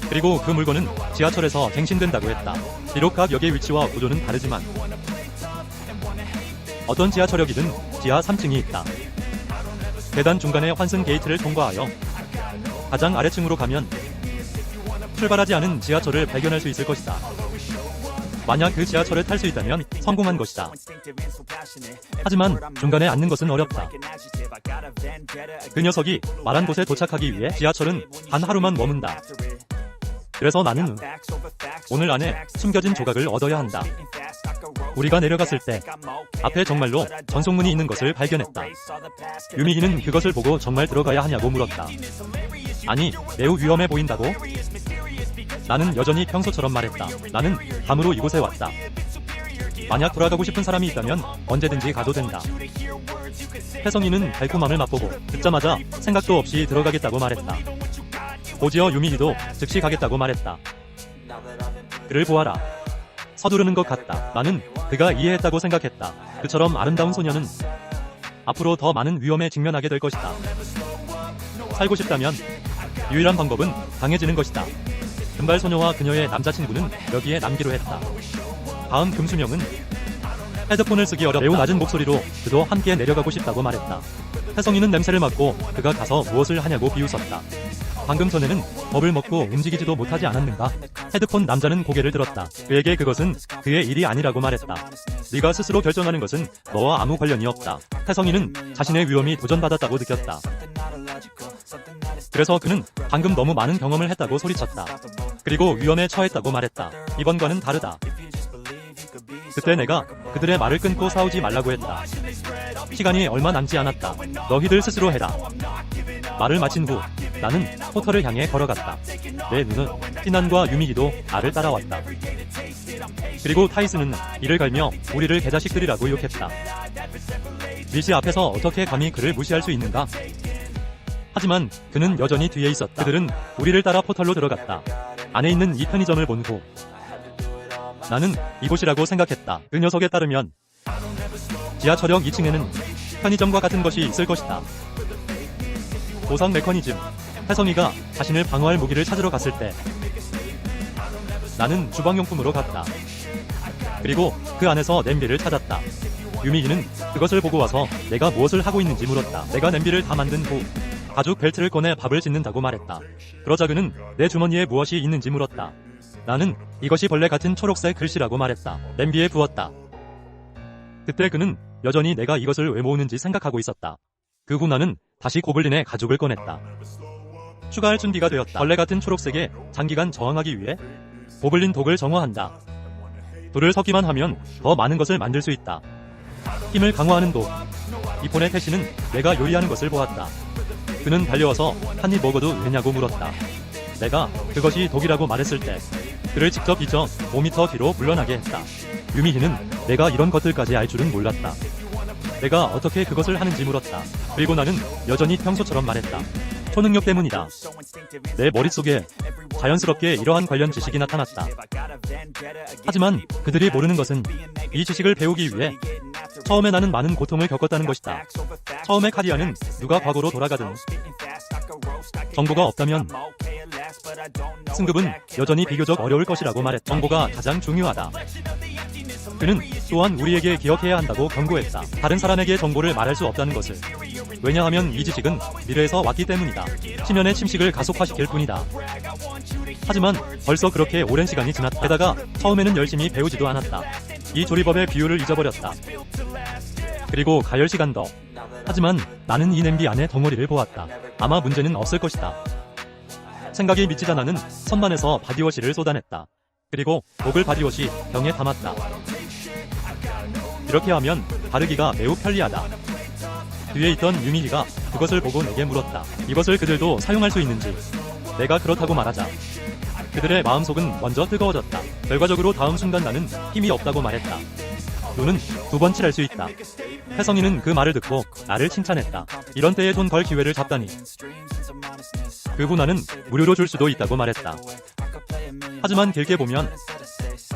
[SPEAKER 1] 그리고 그 물건은 지하철에서 갱신된다고 했다. 비록 각 역의 위치와 구조는 다르지만 어떤 지하철역이든 지하 3층이 있다. 계단 중간에 환승 게이트를 통과하여 가장 아래층으로 가면 출발하지 않은 지하철을 발견할 수 있을 것이다. 만약 그 지하철을 탈 수 있다면 성공한 것이다. 하지만 중간에 앉는 것은 어렵다. 그 녀석이 말한 곳에 도착하기 위해 지하철은 단 하루만 머문다. 그래서 나는 오늘 안에 숨겨진 조각을 얻어야 한다. 우리가 내려갔을 때 앞에 정말로 전송문이 있는 것을 발견했다. 유미히는 그것을 보고 정말 들어가야 하냐고 물었다. 아니, 매우 위험해 보인다고? 나는 여전히 평소처럼 말했다. 나는 밤으로 이곳에 왔다. 만약 돌아가고 싶은 사람이 있다면 언제든지 가도 된다. 혜성이는 달콤함을 맛보고 듣자마자 생각도 없이 들어가겠다고 말했다. 고지어 유미히도 즉시 가겠다고 말했다. 그를 보아라. 서두르는 것 같다. 나는 그가 이해했다고 생각했다. 그처럼 아름다운 소녀는 앞으로 더 많은 위험에 직면하게 될 것이다. 살고 싶다면 유일한 방법은 강해지는 것이다. 금발소녀와 그녀의 남자친구는 여기에 남기로 했다. 다음 금수명은 헤드폰을 쓰기 어렵다. 매우 낮은 목소리로 그도 함께 내려가고 싶다고 말했다. 혜성이는 냄새를 맡고 그가 가서 무엇을 하냐고 비웃었다. 방금 전에는 겁을 먹고 움직이지도 못하지 않았는가? 헤드폰 남자는 고개를 들었다. 그에게 그것은 그의 일이 아니라고 말했다. 네가 스스로 결정하는 것은 너와 아무 관련이 없다. 태성이는 자신의 위험이 도전받았다고 느꼈다. 그래서 그는 방금 너무 많은 경험을 했다고 소리쳤다. 그리고 위험에 처했다고 말했다. 이번과는 다르다. 그때 내가 그들의 말을 끊고 싸우지 말라고 했다. 시간이 얼마 남지 않았다. 너희들 스스로 해라. 말을 마친 후 나는 포터를 향해 걸어갔다. 내 눈은 티난과 유미기도 나를 따라왔다. 그리고 타이스는 이를 갈며 우리를 개자식들이라고 욕했다. 미시 앞에서 어떻게 감히 그를 무시할 수 있는가? 하지만 그는 여전히 뒤에 있었다. 그들은 우리를 따라 포털로 들어갔다. 안에 있는 이 편의점을 본 후 나는 이곳이라고 생각했다. 그 녀석에 따르면 지하철역 2층에는 편의점과 같은 것이 있을 것이다. 보상 메커니즘. 혜성이가 자신을 방어할 무기를 찾으러 갔을 때 나는 주방용품으로 갔다. 그리고 그 안에서 냄비를 찾았다. 유미기는 그것을 보고 와서 내가 무엇을 하고 있는지 물었다. 내가 냄비를 다 만든 후 가죽 벨트를 꺼내 밥을 짓는다고 말했다. 그러자 그는 내 주머니에 무엇이 있는지 물었다. 나는 이것이 벌레 같은 초록색 글씨라고 말했다. 냄비에 부었다. 그때 그는 여전히 내가 이것을 왜 모으는지 생각하고 있었다. 그 후 나는 다시 고블린의 가죽을 꺼냈다. 추가할 준비가 되었다. 벌레 같은 초록색에 장기간 저항하기 위해 고블린 독을 정화한다. 불을 섞기만 하면 더 많은 것을 만들 수 있다. 힘을 강화하는 독. 이폰의 태시는 내가 요리하는 것을 보았다. 그는 달려와서 한 입 먹어도 되냐고 물었다. 내가 그것이 독이라고 말했을 때 그를 직접 잊어 5m 뒤로 물러나게 했다. 유미희는 내가 이런 것들까지 알 줄은 몰랐다. 내가 어떻게 그것을 하는지 물었다. 그리고 나는 여전히 평소처럼 말했다. 초능력 때문이다. 내 머릿속에 자연스럽게 이러한 관련 지식이 나타났다. 하지만 그들이 모르는 것은 이 지식을 배우기 위해 처음에 나는 많은 고통을 겪었다는 것이다. 처음에 카리아는 누가 과거로 돌아가든 정보가 없다면 승급은 여전히 비교적 어려울 것이라고 말했다. 정보가 가장 중요하다. 그는 또한 우리에게 기억해야 한다고 경고했다. 다른 사람에게 정보를 말할 수 없다는 것을. 왜냐하면 이 지식은 미래에서 왔기 때문이다. 심연의 침식을 가속화시킬 뿐이다. 하지만 벌써 그렇게 오랜 시간이 지났다. 게다가 처음에는 열심히 배우지도 않았다. 이 조리법의 비율을 잊어버렸다. 그리고 가열 시간 더. 하지만 나는 이 냄비 안에 덩어리를 보았다. 아마 문제는 없을 것이다. 생각이 미치자 나는 선반에서 바디워시를 쏟아냈다. 그리고 독을 바디워시 병에 담았다. 이렇게 하면 바르기가 매우 편리하다. 뒤에 있던 유미희가 그것을 보고 내게 물었다. 이것을 그들도 사용할 수 있는지. 내가 그렇다고 말하자 그들의 마음속은 먼저 뜨거워졌다. 결과적으로 다음 순간 나는 힘이 없다고 말했다. 눈은 2번 칠할 수 있다. 혜성이는 그 말을 듣고 나를 칭찬했다. 이런 때에 돈 벌 기회를 잡다니. 그 후 나는 무료로 줄 수도 있다고 말했다. 하지만 길게 보면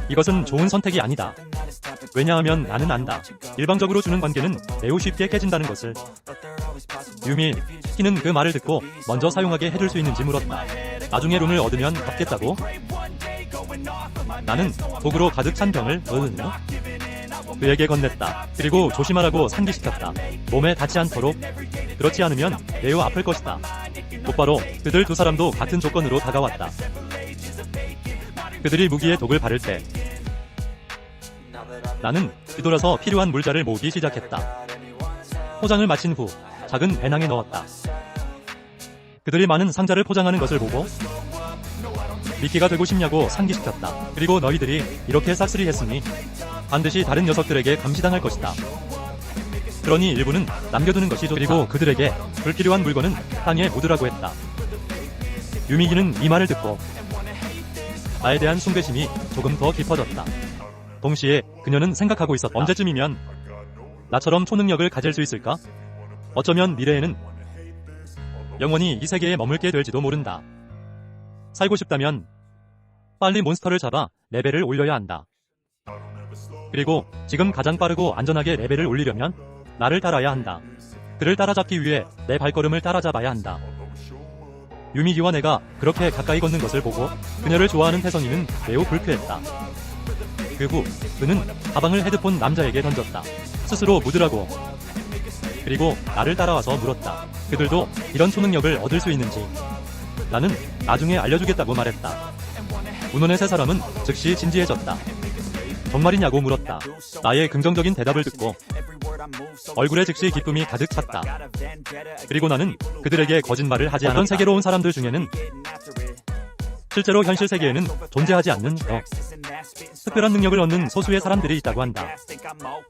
[SPEAKER 1] 이것은 좋은 선택이 아니다. 왜냐하면 나는 안다. 일방적으로 주는 관계는 매우 쉽게 깨진다는 것을. 유미희는 그 말을 듣고 먼저 사용하게 해줄 수 있는지 물었다. 나중에 룬을 얻으면 갚겠다고? 나는 독으로 가득 찬 병을 그에게 건넸다. 그리고 조심하라고 상기시켰다. 몸에 닿지 않도록. 그렇지 않으면 매우 아플 것이다. 곧바로 그들 두 사람도 같은 조건으로 다가왔다. 그들이 무기에 독을 바를 때 나는 뒤돌아서 필요한 물자를 모으기 시작했다. 포장을 마친 후 작은 배낭에 넣었다. 그들이 많은 상자를 포장하는 것을 보고 미끼가 되고 싶냐고 상기시켰다. 그리고 너희들이 이렇게 싹쓸이 했으니 반드시 다른 녀석들에게 감시당할 것이다. 그러니 일부는 남겨두는 것이 좋다. 그리고 그들에게 불필요한 물건은 땅에 묻으라고 했다. 유미희는 이 말을 듣고 나에 대한 숭배심이 조금 더 깊어졌다. 동시에 그녀는 생각하고 있었다. 언제쯤이면 나처럼 초능력을 가질 수 있을까? 어쩌면 미래에는 영원히 이 세계에 머물게 될지도 모른다. 살고 싶다면 빨리 몬스터를 잡아 레벨을 올려야 한다. 그리고 지금 가장 빠르고 안전하게 레벨을 올리려면 나를 따라야 한다. 그를 따라잡기 위해 내 발걸음을 따라잡아야 한다. 유미희와 내가 그렇게 가까이 걷는 것을 보고 그녀를 좋아하는 태성이는 매우 불쾌했다. 그 후 그는 가방을 헤드폰 남자에게 던졌다. 스스로 묻으라고. 그리고 나를 따라와서 물었다. 그들도 이런 초능력을 얻을 수 있는지. 나는 나중에 알려주겠다고 말했다. 운원의 세 사람은 즉시 진지해졌다. 정말이냐고 물었다. 나의 긍정적인 대답을 듣고 얼굴에 즉시 기쁨이 가득 찼다. 그리고 나는 그들에게 거짓말을 하지 않았다. 어떤 세계로 온 사람들 중에는 실제로 현실 세계에는 존재하지 않는 특별한 능력을 얻는 소수의 사람들이 있다고 한다.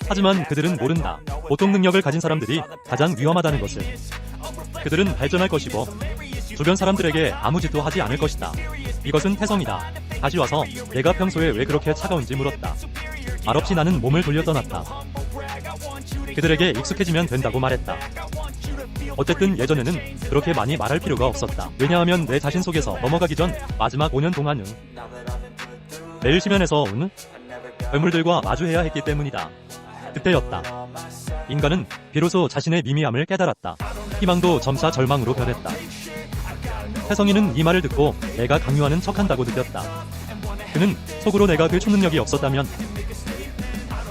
[SPEAKER 1] 하지만 그들은 모른다. 보통 능력을 가진 사람들이 가장 위험하다는 것을. 그들은 발전할 것이고 주변 사람들에게 아무 짓도 하지 않을 것이다. 이것은 태성이다. 다시 와서 내가 평소에 왜 그렇게 차가운지 물었다. 말없이 나는 몸을 돌려 떠났다. 그들에게 익숙해지면 된다고 말했다. 어쨌든 예전에는 그렇게 많이 말할 필요가 없었다. 왜냐하면 내 자신 속에서 넘어가기 전 마지막 5년 동안은 매일 심연에서 온 괴물들과 마주해야 했기 때문이다. 그때였다. 인간은 비로소 자신의 미미함을 깨달았다. 희망도 점차 절망으로 변했다. 태성이는 이 말을 듣고 내가 강요하는 척한다고 느꼈다. 그는 속으로 내가 그 초능력이 없었다면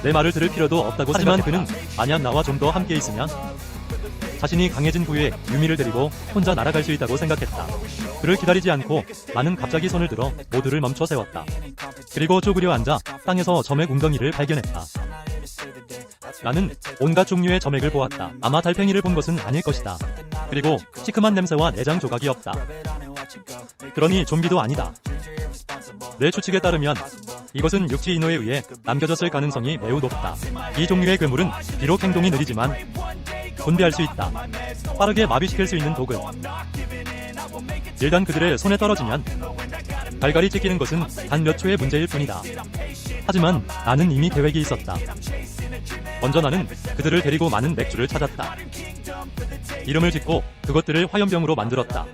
[SPEAKER 1] 내 말을 들을 필요도 없다고 생각했다. 하지만 그는 만약 나와 좀 더 함께 있으면 자신이 강해진 후에 유미를 데리고 혼자 날아갈 수 있다고 생각했다. 그를 기다리지 않고 나는 갑자기 손을 들어 모두를 멈춰 세웠다. 그리고 쪼그려 앉아 땅에서 점액 웅덩이를 발견했다. 나는 온갖 종류의 점액을 보았다. 아마 달팽이를 본 것은 아닐 것이다. 그리고 시큼한 냄새와 내장 조각이 없다. 그러니 좀비도 아니다. 내 추측에 따르면 이것은 육지 인호에 의해 남겨졌을 가능성이 매우 높다. 이 종류의 괴물은 비록 행동이 느리지만 분배할 수 있다. 빠르게 마비시킬 수 있는 독은 일단 그들의 손에 떨어지면 갈갈이 찢기는 것은 단 몇 초의 문제일 뿐이다. 하지만 나는 이미 계획이 있었다. 먼저 나는 그들을 데리고 많은 맥주를 찾았다. 이름을 짓고 그것들을 화염병으로 만들었다.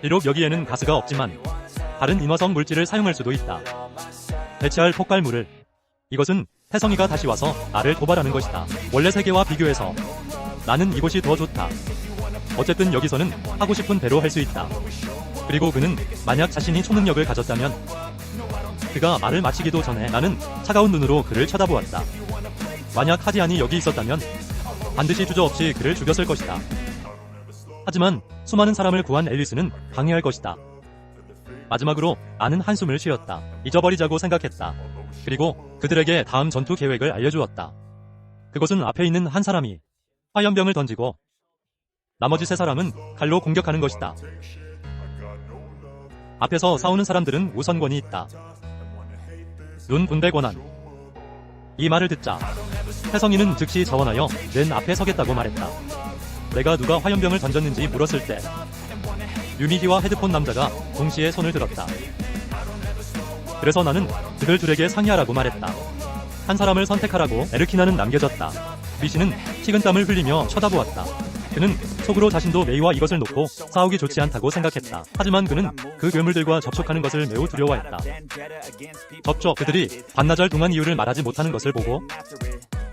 [SPEAKER 1] 비록 여기에는 가스가 없지만 다른 인화성 물질을 사용할 수도 있다. 대체할 폭발물을. 이것은 태성이가 다시 와서 나를 도발하는 것이다. 원래 세계와 비교해서 나는 이곳이 더 좋다. 어쨌든 여기서는 하고 싶은 대로 할 수 있다. 그리고 그는 만약 자신이 초능력을 가졌다면 그가 말을 마치기도 전에 나는 차가운 눈으로 그를 쳐다보았다. 만약 하지안이 여기 있었다면 반드시 주저없이 그를 죽였을 것이다. 하지만 수많은 사람을 구한 앨리스는 방해할 것이다. 마지막으로 나는 한숨을 쉬었다. 잊어버리자고 생각했다. 그리고 그들에게 다음 전투 계획을 알려주었다. 그것은 앞에 있는 한 사람이 화염병을 던지고 나머지 세 사람은 칼로 공격하는 것이다. 앞에서 싸우는 사람들은 우선권이 있다. 눈 분배 권한. 이 말을 듣자 태성이는 즉시 자원하여 맨 앞에 서겠다고 말했다. 내가 누가 화염병을 던졌는지 물었을 때 유미희와 헤드폰 남자가 동시에 손을 들었다. 그래서 나는 그들 둘에게 상의하라고 말했다. 한 사람을 선택하라고. 에르키나는 남겨졌다. 미시는 식은땀을 흘리며 쳐다보았다. 그는 속으로 자신도 메이와 이것을 놓고 싸우기 좋지 않다고 생각했다. 하지만 그는 그 괴물들과 접촉하는 것을 매우 두려워했다. 그들이 반나절 동안 이유를 말하지 못하는 것을 보고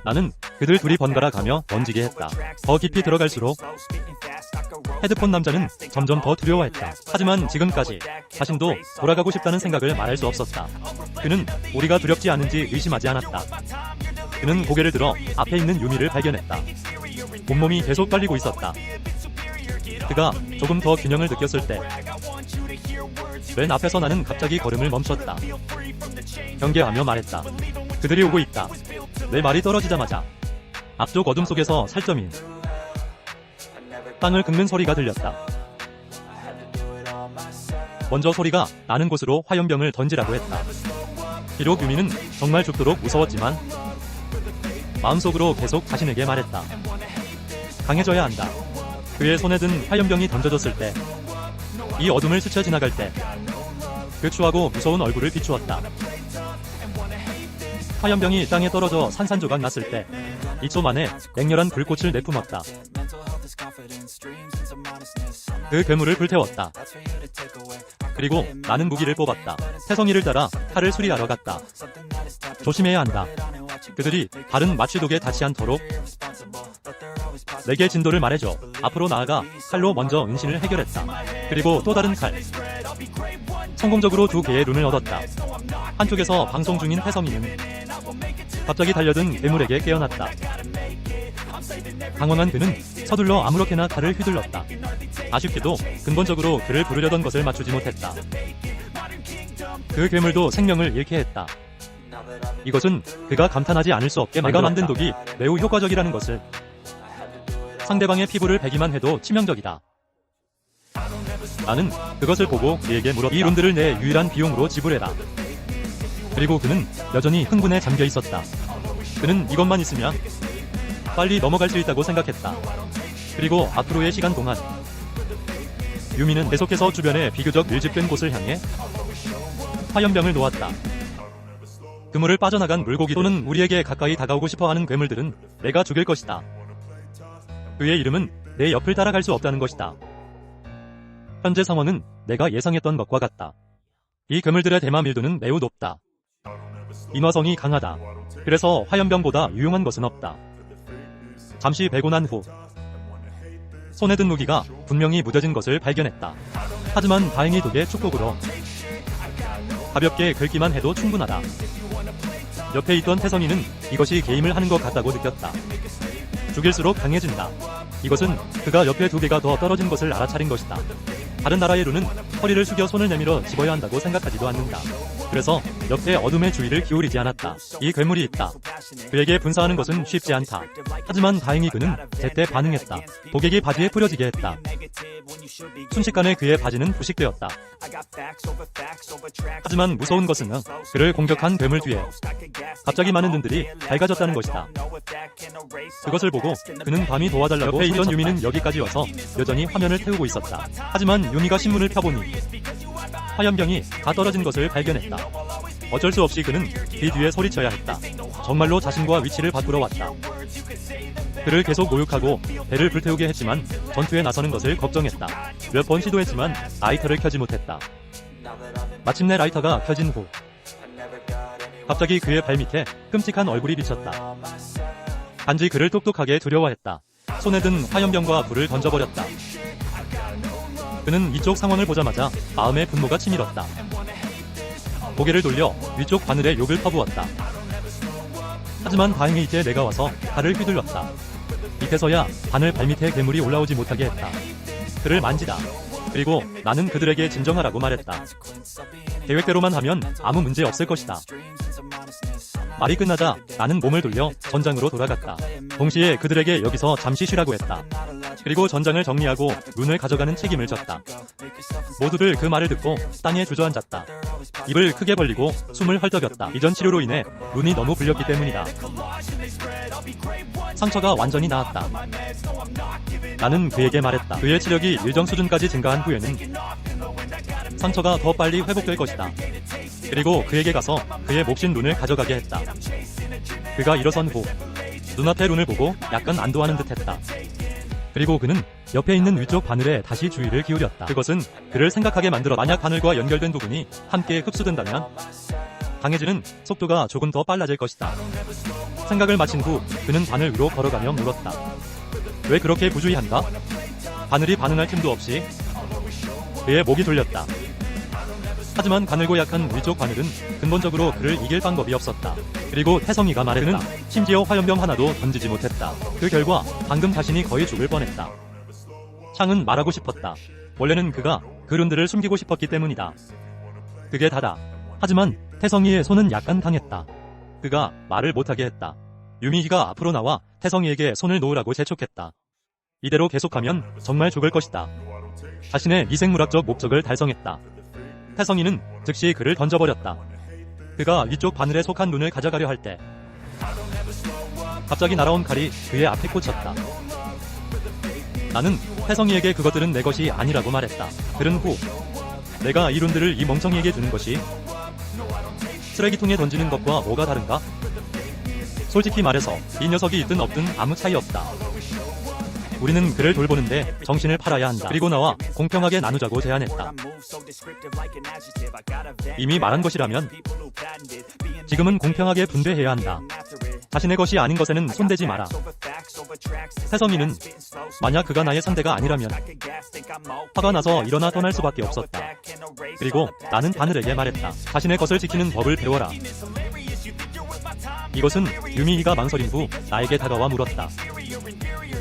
[SPEAKER 1] 나는 그들 둘이 번갈아 가며 던지게 했다. 더 깊이 들어갈수록 헤드폰 남자는 점점 더 두려워했다. 하지만 지금까지 자신도 돌아가고 싶다는 생각을 말할 수 없었다. 그는 우리가 두렵지 않은지 의심하지 않았다. 그는 고개를 들어 앞에 있는 유미를 발견했다. 온몸이 계속 떨리고 있었다. 그가 조금 더 균형을 느꼈을 때 맨 앞에서 나는 갑자기 걸음을 멈췄다. 경계하며 말했다. 그들이 오고 있다. 내 말이 떨어지자마자 앞쪽 어둠 속에서 살점인 땅을 긁는 소리가 들렸다. 먼저 소리가 나는 곳으로 화염병을 던지라고 했다. 비록 유미는 정말 죽도록 무서웠지만 마음속으로 계속 자신에게 말했다. 강해져야 한다. 그의 손에 든 화염병이 던져졌을 때 이 어둠을 스쳐 지나갈 때 그 추하고 무서운 얼굴을 비추었다. 화염병이 땅에 떨어져 산산조각 났을 때 2초 만에 맹렬한 불꽃을 내뿜었다. 그 괴물을 불태웠다. 그리고 나는 무기를 뽑았다. 태성이를 따라 칼을 수리하러 갔다. 조심해야 한다. 그들이 다른 마취독에 닿지 않도록 내게 진도를 말해줘. 앞으로 나아가 칼로 먼저 은신을 해결했다. 그리고 또 다른 칼. 성공적으로 2개의 룬을 얻었다. 한쪽에서 방송 중인 태성이는 갑자기 달려든 괴물에게 깨어났다. 당황한 그는 서둘러 아무렇게나 칼을 휘둘렀다. 아쉽게도 근본적으로 그를 부르려던 것을 맞추지 못했다. 그 괴물도 생명을 잃게 했다. 이것은 그가 감탄하지 않을 수 없게 내가 만든 독이 매우 효과적이라는 것을. 상대방의 피부를 베기만 해도 치명적이다. 나는 그것을 보고 그에게 물었다. 이 룬들을 내 유일한 비용으로 지불해라. 그리고 그는 여전히 흥분에 잠겨 있었다. 그는 이것만 있으면 빨리 넘어갈 수 있다고 생각했다. 그리고 앞으로의 시간 동안 유미는 계속해서 주변에 비교적 밀집된 곳을 향해 화염병을 놓았다. 그물을 빠져나간 물고기 또는 우리에게 가까이 다가오고 싶어하는 괴물들은 내가 죽일 것이다. 그의 이름은 내 옆을 따라갈 수 없다는 것이다. 현재 상황은 내가 예상했던 것과 같다. 이 괴물들의 대마 밀도는 매우 높다. 인화성이 강하다. 그래서 화염병보다 유용한 것은 없다. 잠시 배고 난 후 손에 든 무기가 분명히 무뎌진 것을 발견했다. 하지만 다행히 독의 축복으로 가볍게 긁기만 해도 충분하다. 옆에 있던 태성이는 이것이 게임을 하는 것 같다고 느꼈다. 죽일수록 강해진다. 이것은 그가 옆에 두 개가 더 떨어진 것을 알아차린 것이다. 다른 나라의 룬은 허리를 숙여 손을 내밀어 집어야 한다고 생각하지도 않는다. 그래서 옆에 어둠의 주의를 기울이지 않았다. 이 괴물이 있다. 그에게 분사하는 것은 쉽지 않다. 하지만 다행히 그는 제때 반응했다. 독액이 바지에 뿌려지게 했다. 순식간에 그의 바지는 부식되었다. 하지만 무서운 것은 그를 공격한 괴물 뒤에 갑자기 많은 눈들이 밝아졌다는 것이다. 그것을 보고 그는 밤이 도와달라고 옆에 있던 유미는 여기까지 와서 여전히 화면을 태우고 있었다. 하지만 유미가 신문을 펴보니 화염병이 다 떨어진 것을 발견했다. 어쩔 수 없이 그는 귀 뒤에 소리쳐야 했다. 정말로 자신과 위치를 바꾸러 왔다. 그를 계속 모욕하고 배를 불태우게 했지만 전투에 나서는 것을 걱정했다. 몇 번 시도했지만 라이터를 켜지 못했다. 마침내 라이터가 켜진 후 갑자기 그의 발밑에 끔찍한 얼굴이 비쳤다. 단지 그를 똑똑하게 두려워했다. 손에 든 화염병과 불을 던져버렸다. 그는 이쪽 상황을 보자마자 마음의 분노가 치밀었다. 고개를 돌려 위쪽 바늘에 욕을 퍼부었다. 하지만 다행히 이제 내가 와서 발을 휘둘렀다. 밑에서야 바늘 발밑에 괴물이 올라오지 못하게 했다. 그를 만지다. 그리고 나는 그들에게 진정하라고 말했다. 계획대로만 하면 아무 문제 없을 것이다. 말이 끝나자 나는 몸을 돌려 전장으로 돌아갔다. 동시에 그들에게 여기서 잠시 쉬라고 했다. 그리고 전장을 정리하고 룬을 가져가는 책임을 졌다. 모두들 그 말을 듣고 땅에 주저앉았다. 입을 크게 벌리고 숨을 헐떡였다. 이전 치료로 인해 룬이 너무 불렸기 때문이다. 상처가 완전히 나았다. 나는 그에게 말했다. 그의 치력이 일정 수준까지 증가한 후에는 상처가 더 빨리 회복될 것이다. 그리고 그에게 가서 그의 몫인 룬을 가져가게 했다. 그가 일어선 후 눈앞의 룬을 보고 약간 안도하는 듯 했다. 그리고 그는 옆에 있는 위쪽 바늘에 다시 주의를 기울였다. 그것은 그를 생각하게 만들어 만약 바늘과 연결된 부분이 함께 흡수된다면 강해지는 속도가 조금 더 빨라질 것이다. 생각을 마친 후 그는 바늘 위로 걸어가며 물었다. 왜 그렇게 부주의한가? 바늘이 반응할 틈도 없이 그의 목이 졸렸다. 하지만 가늘고 약한 위쪽 바늘은 근본적으로 그를 이길 방법이 없었다. 그리고 태성이가 말했다. 그는 심지어 화염병 하나도 던지지 못했다. 그 결과 방금 자신이 거의 죽을 뻔했다. 창은 말하고 싶었다. 원래는 그가 그 룬들을 숨기고 싶었기 때문이다. 그게 다다. 하지만 태성이의 손은 약간 강했다. 그가 말을 못하게 했다. 유미희가 앞으로 나와 태성이에게 손을 놓으라고 재촉했다. 이대로 계속하면 정말 죽을 것이다. 자신의 미생물학적 목적을 달성했다. 태성이는 즉시 그를 던져버렸다. 그가 위쪽 바늘에 속한 룬을 가져가려 할 때 갑자기 날아온 칼이 그의 앞에 꽂혔다. 나는 태성이에게 그것들은 내 것이 아니라고 말했다. 그런 후 내가 이 룬들을 이 멍청이에게 주는 것이 쓰레기통에 던지는 것과 뭐가 다른가? 솔직히 말해서 이 녀석이 있든 없든 아무 차이 없다. 우리는 그를 돌보는데 정신을 팔아야 한다. 그리고 나와 공평하게 나누자고 제안했다. 이미 말한 것이라면 지금은 공평하게 분배해야 한다. 자신의 것이 아닌 것에는 손대지 마라. 태성이는 만약 그가 나의 상대가 아니라면 화가 나서 일어나 떠날 수밖에 없었다. 그리고 나는 바늘에게 말했다. 자신의 것을 지키는 법을 배워라. 이것은 유미희가 망설인 후 나에게 다가와 물었다.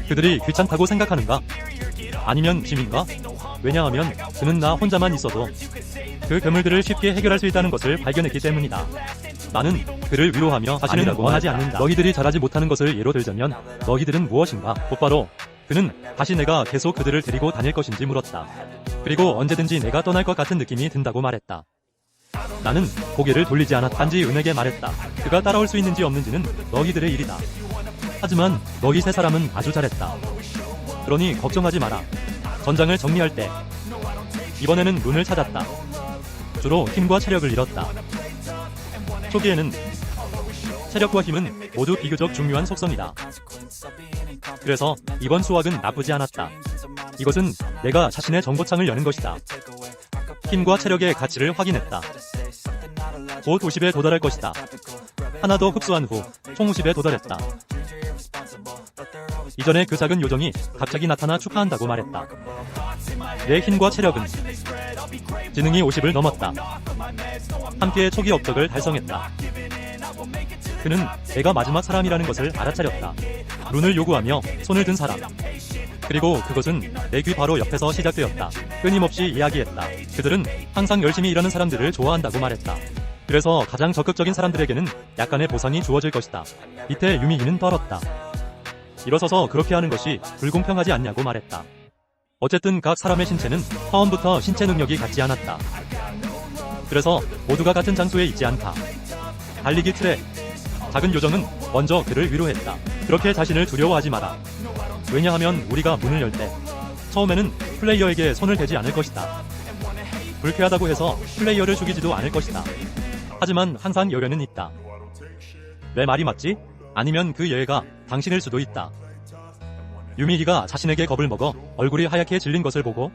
[SPEAKER 1] 그들이 귀찮다고 생각하는가? 아니면 짐인가? 왜냐하면 그는 나 혼자만 있어도 그 괴물들을 쉽게 해결할 수 있다는 것을 발견했기 때문이다. 나는 그를 위로하며 자신은 원하지 않는다. 너희들이 잘하지 못하는 것을 예로 들자면 너희들은 무엇인가? 곧바로 그는 다시 내가 계속 그들을 데리고 다닐 것인지 물었다. 그리고 언제든지 내가 떠날 것 같은 느낌이 든다고 말했다. 나는 고개를 돌리지 않았다. 단지 은에게 말했다. 그가 따라올 수 있는지 없는지는 너희들의 일이다. 하지만 너희 세 사람은 아주 잘했다. 그러니 걱정하지 마라. 전장을 정리할 때 이번에는 룬을 찾았다. 주로 힘과 체력을 잃었다. 초기에는 체력과 힘은 모두 비교적 중요한 속성이다. 그래서 이번 수확은 나쁘지 않았다. 이것은 내가 자신의 정보창을 여는 것이다. 힘과 체력의 가치를 확인했다. 곧 50에 도달할 것이다. 하나 더 흡수한 후 총 50에 도달했다. 이전에 그 작은 요정이 갑자기 나타나 축하한다고 말했다. 내 힘과 체력은 지능이 50을 넘었다. 함께 초기 업적을 달성했다. 그는 내가 마지막 사람이라는 것을 알아차렸다. 룬을 요구하며 손을 든 사람. 그리고 그것은 내 귀 바로 옆에서 시작되었다. 끊임없이 이야기했다. 그들은 항상 열심히 일하는 사람들을 좋아한다고 말했다. 그래서 가장 적극적인 사람들에게는 약간의 보상이 주어질 것이다. 이때 유미이는 떨었다. 일어서서 그렇게 하는 것이 불공평하지 않냐고 말했다. 어쨌든 각 사람의 신체는 처음부터 신체 능력이 같지 않았다. 그래서 모두가 같은 장소에 있지 않다. 달리기 트랙. 작은 요정은 먼저 그를 위로했다. 그렇게 자신을 두려워하지 마라. 왜냐하면 우리가 문을 열 때 처음에는 플레이어에게 손을 대지 않을 것이다. 불쾌하다고 해서 플레이어를 죽이지도 않을 것이다. 하지만 항상 여려는 있다. 내 말이 맞지? 아니면 그 여애가 당신일 수도 있다. 유미희가 자신에게 겁을 먹어 얼굴이 하얗게 질린 것을 보고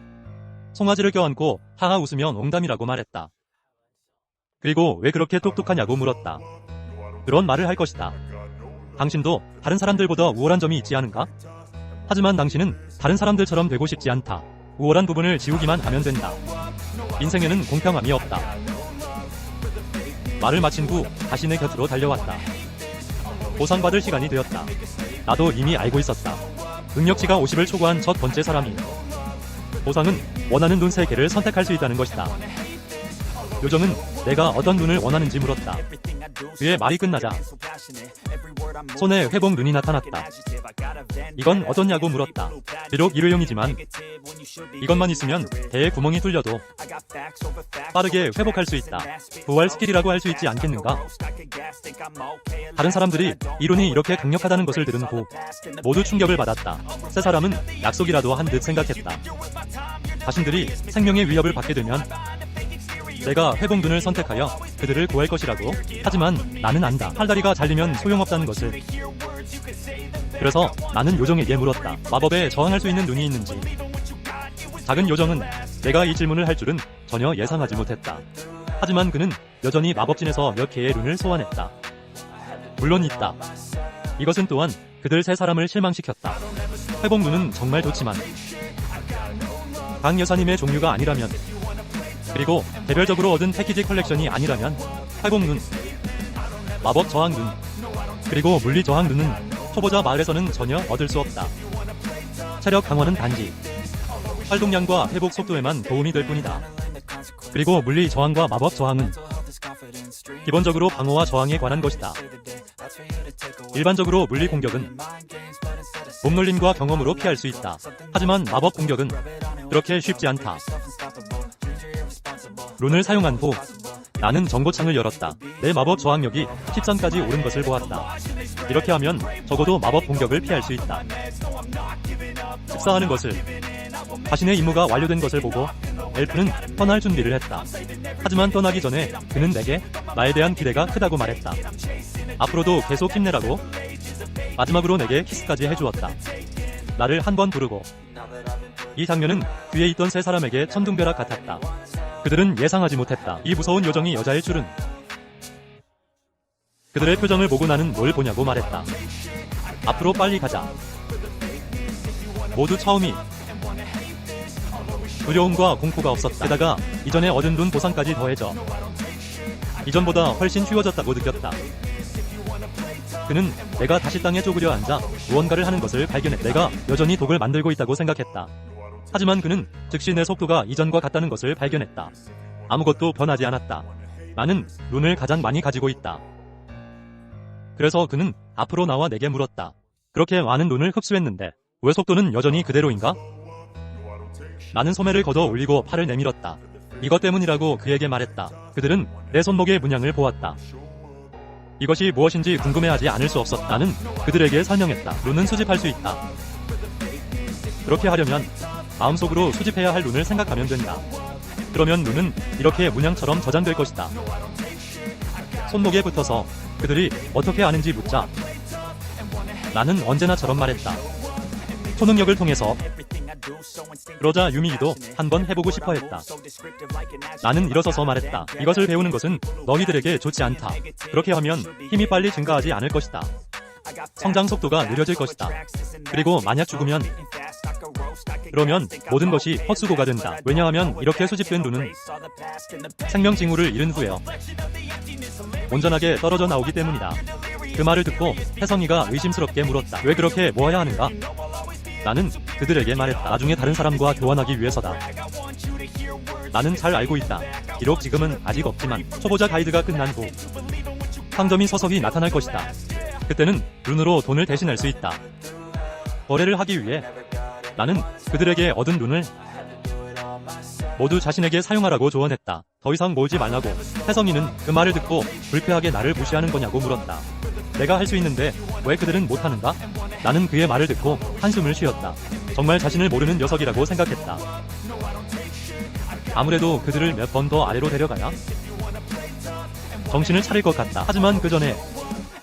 [SPEAKER 1] 송아지를 껴안고 하하 웃으며 농담이라고 말했다. 그리고 왜 그렇게 똑똑하냐고 물었다. 그런 말을 할 것이다. 당신도 다른 사람들보다 우월한 점이 있지 않은가? 하지만 당신은 다른 사람들처럼 되고 싶지 않다. 우월한 부분을 지우기만 하면 된다. 인생에는 공평함이 없다. 말을 마친 후 다시 내 곁으로 달려왔다. 보상받을 시간이 되었다. 나도 이미 알고 있었다. 능력치가 50을 초과한 첫 번째 사람이. 보상은 원하는 눈 3개를 선택할 수 있다는 것이다. 요정은 내가 어떤 눈을 원하는지 물었다. 그의 말이 끝나자 손에 회복 눈이 나타났다. 이건 어떻냐고 물었다. 비록 일회용이지만 이것만 있으면 배에 구멍이 뚫려도 빠르게 회복할 수 있다. 부활 스킬이라고 할 수 있지 않겠는가? 다른 사람들이 이론이 이렇게 강력하다는 것을 들은 후 모두 충격을 받았다. 세 사람은 약속이라도 한 듯 생각했다. 자신들이 생명의 위협을 받게 되면 내가 회복눈을 선택하여 그들을 구할 것이라고. 하지만 나는 안다. 팔다리가 잘리면 소용없다는 것을. 그래서 나는 요정에게 물었다. 마법에 저항할 수 있는 눈이 있는지. 작은 요정은 내가 이 질문을 할 줄은 전혀 예상하지 못했다. 하지만 그는 여전히 마법진에서 몇 개의 룬을 소환했다. 물론 있다. 이것은 또한 그들 세 사람을 실망시켰다. 회복눈은 정말 좋지만 강 여사님의 종류가 아니라면, 그리고 개별적으로 얻은 패키지 컬렉션이 아니라면 회복눈, 마법 저항눈, 그리고 물리 저항눈은 초보자 마을에서는 전혀 얻을 수 없다. 체력 강화는 단지 활동량과 회복 속도에만 도움이 될 뿐이다. 그리고 물리 저항과 마법 저항은 기본적으로 방어와 저항에 관한 것이다. 일반적으로 물리 공격은 몸놀림과 경험으로 피할 수 있다. 하지만 마법 공격은 그렇게 쉽지 않다. 룬을 사용한 후 나는 정보창을 열었다. 내 마법 저항력이 13까지 오른 것을 보았다. 이렇게 하면 적어도 마법 공격을 피할 수 있다. 식사하는 것을, 자신의 임무가 완료된 것을 보고 엘프는 떠날 준비를 했다. 하지만 떠나기 전에 그는 내게 나에 대한 기대가 크다고 말했다. 앞으로도 계속 힘내라고. 마지막으로 내게 키스까지 해주었다. 나를 한 번 부르고. 이 장면은 뒤에 있던 세 사람에게 천둥벼락 같았다. 그들은 예상하지 못했다. 이 무서운 요정이 여자일 줄은. 그들의 표정을 보고 나는 뭘 보냐고 말했다. 앞으로 빨리 가자. 모두 처음이 두려움과 공포가 없었다. 게다가 이전에 얻은 룬 보상까지 더해져 이전보다 훨씬 쉬워졌다고 느꼈다. 그는 내가 다시 땅에 쪼그려 앉아 무언가를 하는 것을 발견해. 내가 여전히 독을 만들고 있다고 생각했다. 하지만 그는 즉시 내 속도가 이전과 같다는 것을 발견했다. 아무것도 변하지 않았다. 나는 룬을 가장 많이 가지고 있다. 그래서 그는 앞으로 나와 내게 물었다. 그렇게 많은 룬을 흡수했는데 왜 속도는 여전히 그대로인가? 나는 소매를 걷어 올리고 팔을 내밀었다. 이것 때문이라고 그에게 말했다. 그들은 내 손목의 문양을 보았다. 이것이 무엇인지 궁금해하지 않을 수 없었다. 나는 그들에게 설명했다. 룬은 수집할 수 있다. 그렇게 하려면 마음속으로 수집해야 할 룬을 생각하면 된다. 그러면 룬은 이렇게 문양처럼 저장될 것이다. 손목에 붙어서 그들이 어떻게 아는지 묻자 나는 언제나처럼 말했다. 초능력을 통해서. 그러자 유미기도 한번 해보고 싶어 했다. 나는 일어서서 말했다. 이것을 배우는 것은 너희들에게 좋지 않다. 그렇게 하면 힘이 빨리 증가하지 않을 것이다. 성장 속도가 느려질 것이다. 그리고 만약 죽으면 그러면 모든 것이 헛수고가 된다. 왜냐하면 이렇게 수집된 룬은 생명 징후를 잃은 후에 온전하게 떨어져 나오기 때문이다. 그 말을 듣고 혜성이가 의심스럽게 물었다. 왜 그렇게 모아야 하는가? 나는 그들에게 말했다. 나중에 다른 사람과 교환하기 위해서다. 나는 잘 알고 있다. 비록 지금은 아직 없지만 초보자 가이드가 끝난 후 상점인 서석이 나타날 것이다. 그때는 룬으로 돈을 대신할 수 있다. 거래를 하기 위해 나는 그들에게 얻은 룬을 모두 자신에게 사용하라고 조언했다. 더 이상 모으지 말라고. 혜성이는 그 말을 듣고 불쾌하게 나를 무시하는 거냐고 물었다. 내가 할 수 있는데 왜 그들은 못하는가? 나는 그의 말을 듣고 한숨을 쉬었다. 정말 자신을 모르는 녀석이라고 생각했다. 아무래도 그들을 몇 번 더 아래로 데려가야 정신을 차릴 것 같다. 하지만 그 전에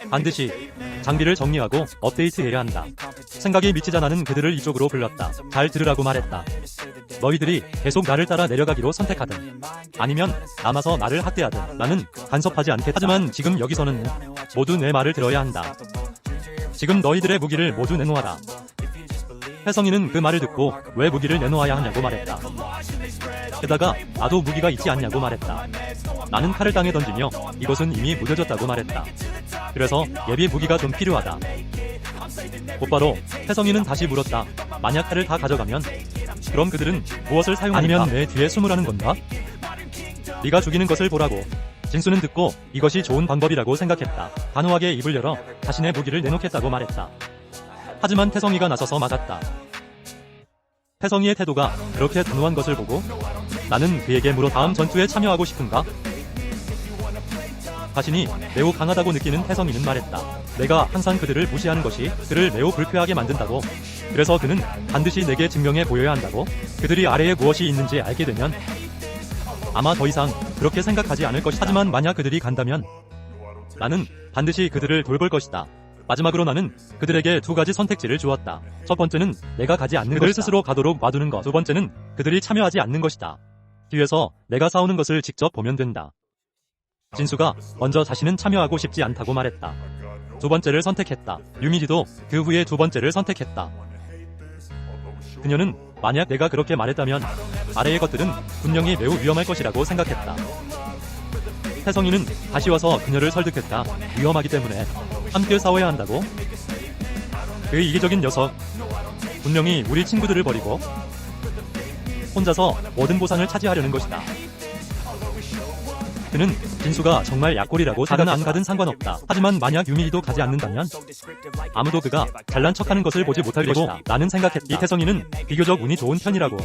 [SPEAKER 1] 반드시 장비를 정리하고 업데이트해야 한다. 생각이 미치자 나는 그들을 이쪽으로 불렀다. 잘 들으라고 말했다. 너희들이 계속 나를 따라 내려가기로 선택하든 아니면 남아서 나를 학대하든 나는 간섭하지 않겠다. 하지만 지금 여기서는 모두 내 말을 들어야 한다. 지금 너희들의 무기를 모두 내놓아라. 혜성이는 그 말을 듣고 왜 무기를 내놓아야 하냐고 말했다. 게다가 나도 무기가 있지 않냐고 말했다. 나는 칼을 땅에 던지며 이것은 이미 무뎌졌다고 말했다. 그래서 예비 무기가 좀 필요하다. 곧바로 혜성이는 다시 물었다. 만약 칼을 다 가져가면 그럼 그들은 무엇을 사용하니까? 아니면 내 뒤에 숨으라는 건가? 네가 죽이는 것을 보라고. 진수는 듣고 이것이 좋은 방법이라고 생각했다. 단호하게 입을 열어 자신의 무기를 내놓겠다고 말했다. 하지만 태성이가 나서서 막았다. 태성이의 태도가 그렇게 단호한 것을 보고 나는 그에게 물어 다음 전투에 참여하고 싶은가? 자신이 매우 강하다고 느끼는 태성이는 말했다. 내가 항상 그들을 무시하는 것이 그를 매우 불쾌하게 만든다고. 그래서 그는 반드시 내게 증명해 보여야 한다고. 그들이 아래에 무엇이 있는지 알게 되면 아마 더 이상 그렇게 생각하지 않을 것이다. 하지만 만약 그들이 간다면 나는 반드시 그들을 돌볼 것이다. 마지막으로 나는 그들에게 두 가지 선택지를 주었다. 첫 번째는 내가 가지 않는 그들 것이다. 스스로 가도록 놔두는 것. 두 번째는 그들이 참여하지 않는 것이다. 뒤에서 내가 싸우는 것을 직접 보면 된다. 진수가 먼저 자신은 참여하고 싶지 않다고 말했다. 두 번째를 선택했다. 유미지도 그 후에 두 번째를 선택했다. 그녀는 만약 내가 그렇게 말했다면 아래의 것들은 분명히 매우 위험할 것이라고 생각했다. 혜성이는 다시 와서 그녀를 설득했다. 위험하기 때문에 함께 싸워야 한다고? 그 이기적인 녀석. 분명히 우리 친구들을 버리고 혼자서 모든 보상을 차지하려는 것이다. 그는 진수가 정말 약골이라고 생각은 안 가든 상관없다. 하지만 만약 유미희도 가지 않는다면 아무도 그가 잘난 척하는 것을 보지 못할 것이다. 나는 생각했다. 이 태성이는 비교적 운이 좋은 편이라고.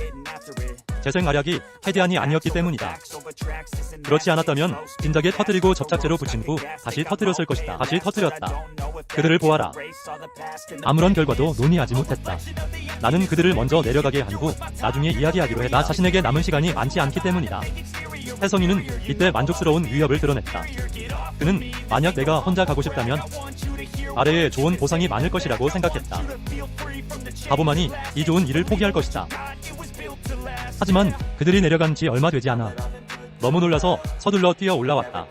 [SPEAKER 1] 재생 마력이 헤디안이 아니었기 때문이다. 그렇지 않았다면 진작에 터뜨리고 접착제로 붙인 후 다시 터뜨렸을 것이다. 다시 터뜨렸다. 그들을 보아라. 아무런 결과도 논의하지 못했다. 나는 그들을 먼저 내려가게 한 후 나중에 이야기하기로 했다. 나 자신에게 남은 시간이 많지 않기 때문이다. 혜성이는 이때 만족스러운 위협을 드러냈다. 그는 만약 내가 혼자 가고 싶다면 아래에 좋은 보상이 많을 것이라고 생각했다. 바보만이 이 좋은 일을 포기할 것이다. 하지만 그들이 내려간 지 얼마 되지 않아 너무 놀라서 서둘러 뛰어 올라왔다.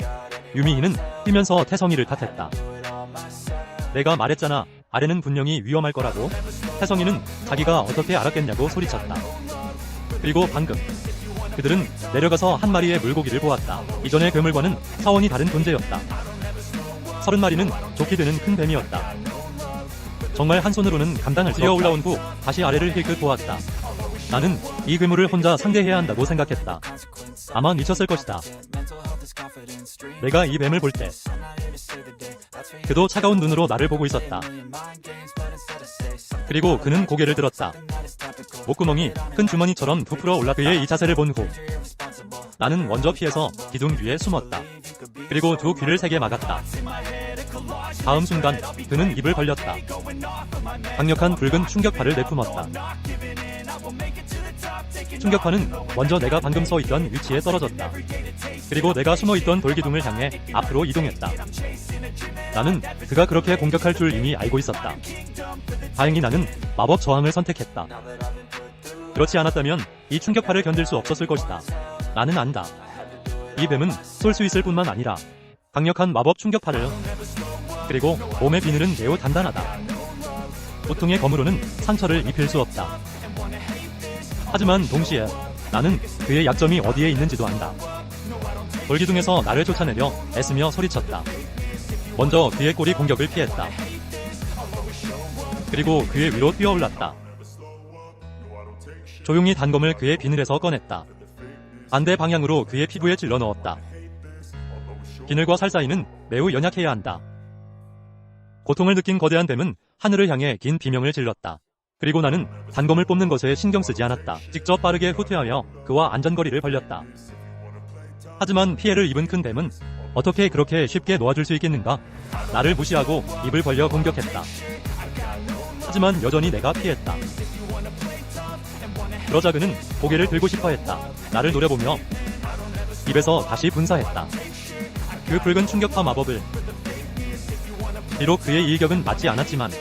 [SPEAKER 1] 유미희는 뛰면서 태성이를 탓했다. 내가 말했잖아. 아래는 분명히 위험할 거라고. 태성이는 자기가 어떻게 알았겠냐고 소리쳤다. 그리고 방금 그들은 내려가서 한 마리의 물고기를 보았다. 이전의 괴물과는 차원이 다른 존재였다. 30마리는 좋게 되는 큰 뱀이었다. 정말 한 손으로는 감당할 수 없다. 뛰어 올라온 후 다시 아래를 힐끗 보았다. 나는 이 괴물을 혼자 상대해야 한다고 생각했다. 아마 미쳤을 것이다. 내가 이 뱀을 볼 때 그도 차가운 눈으로 나를 보고 있었다. 그리고 그는 고개를 들었다. 목구멍이 큰 주머니처럼 부풀어 올라 그의 이 자세를 본 후 나는 먼저 피해서 기둥 뒤에 숨었다. 그리고 두 귀를 세게 막았다. 다음 순간 그는 입을 벌렸다. 강력한 붉은 충격파를 내뿜었다. 충격파는 먼저 내가 방금 서 있던 위치에 떨어졌다. 그리고 내가 숨어있던 돌기둥을 향해 앞으로 이동했다. 나는 그가 그렇게 공격할 줄 이미 알고 있었다. 다행히 나는 마법 저항을 선택했다. 그렇지 않았다면 이 충격파를 견딜 수 없었을 것이다. 나는 안다. 이 뱀은 쏠 수 있을 뿐만 아니라 강력한 마법 충격파를, 그리고 몸의 비늘은 매우 단단하다. 보통의 검으로는 상처를 입힐 수 없다. 하지만 동시에 나는 그의 약점이 어디에 있는지도 안다. 돌기둥에서 나를 쫓아내려 애쓰며 소리쳤다. 먼저 그의 꼬리 공격을 피했다. 그리고 그의 위로 뛰어올랐다. 조용히 단검을 그의 비늘에서 꺼냈다. 반대 방향으로 그의 피부에 찔러 넣었다. 비늘과 살 사이는 매우 연약해야 한다. 고통을 느낀 거대한 뱀은 하늘을 향해 긴 비명을 질렀다. 그리고 나는 단검을 뽑는 것에 신경 쓰지 않았다. 직접 빠르게 후퇴하여 그와 안전거리를 벌렸다. 하지만 피해를 입은 큰 뱀은 어떻게 그렇게 쉽게 놓아줄 수 있겠는가? 나를 무시하고 입을 벌려 공격했다. 하지만 여전히 내가 피했다. 그러자 그는 고개를 들고 싶어 했다. 나를 노려보며 입에서 다시 분사했다. 그 붉은 충격파 마법을. 비록 그의 일격은 맞지 않았지만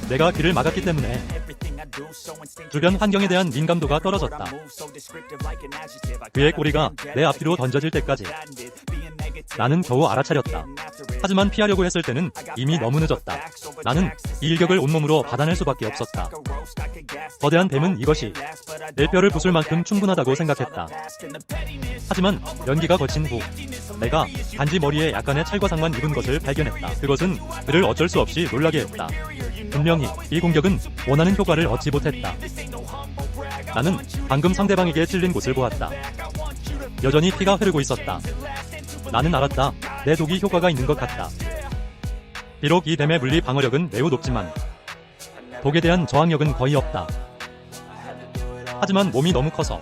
[SPEAKER 1] 내가 귀를 막았기 때문에 주변 환경에 대한 민감도가 떨어졌다. 그의 꼬리가 내 앞뒤로 던져질 때까지 나는 겨우 알아차렸다. 하지만 피하려고 했을 때는 이미 너무 늦었다. 나는 이 일격을 온몸으로 받아낼 수밖에 없었다. 거대한 뱀은 이것이 내 뼈를 부술 만큼 충분하다고 생각했다. 하지만 연기가 거친 후 내가 단지 머리에 약간의 찰과상만 입은 것을 발견했다. 그것은 그를 어쩔 수 없이 놀라게 했다. 분명히 이 공격은 원하는 효과를 얻지 못했다. 나는 방금 상대방에게 찔린 곳을 보았다. 여전히 피가 흐르고 있었다. 나는 알았다. 내 독이 효과가 있는 것 같다. 비록 이 뱀의 물리 방어력은 매우 높지만 독에 대한 저항력은 거의 없다. 하지만 몸이 너무 커서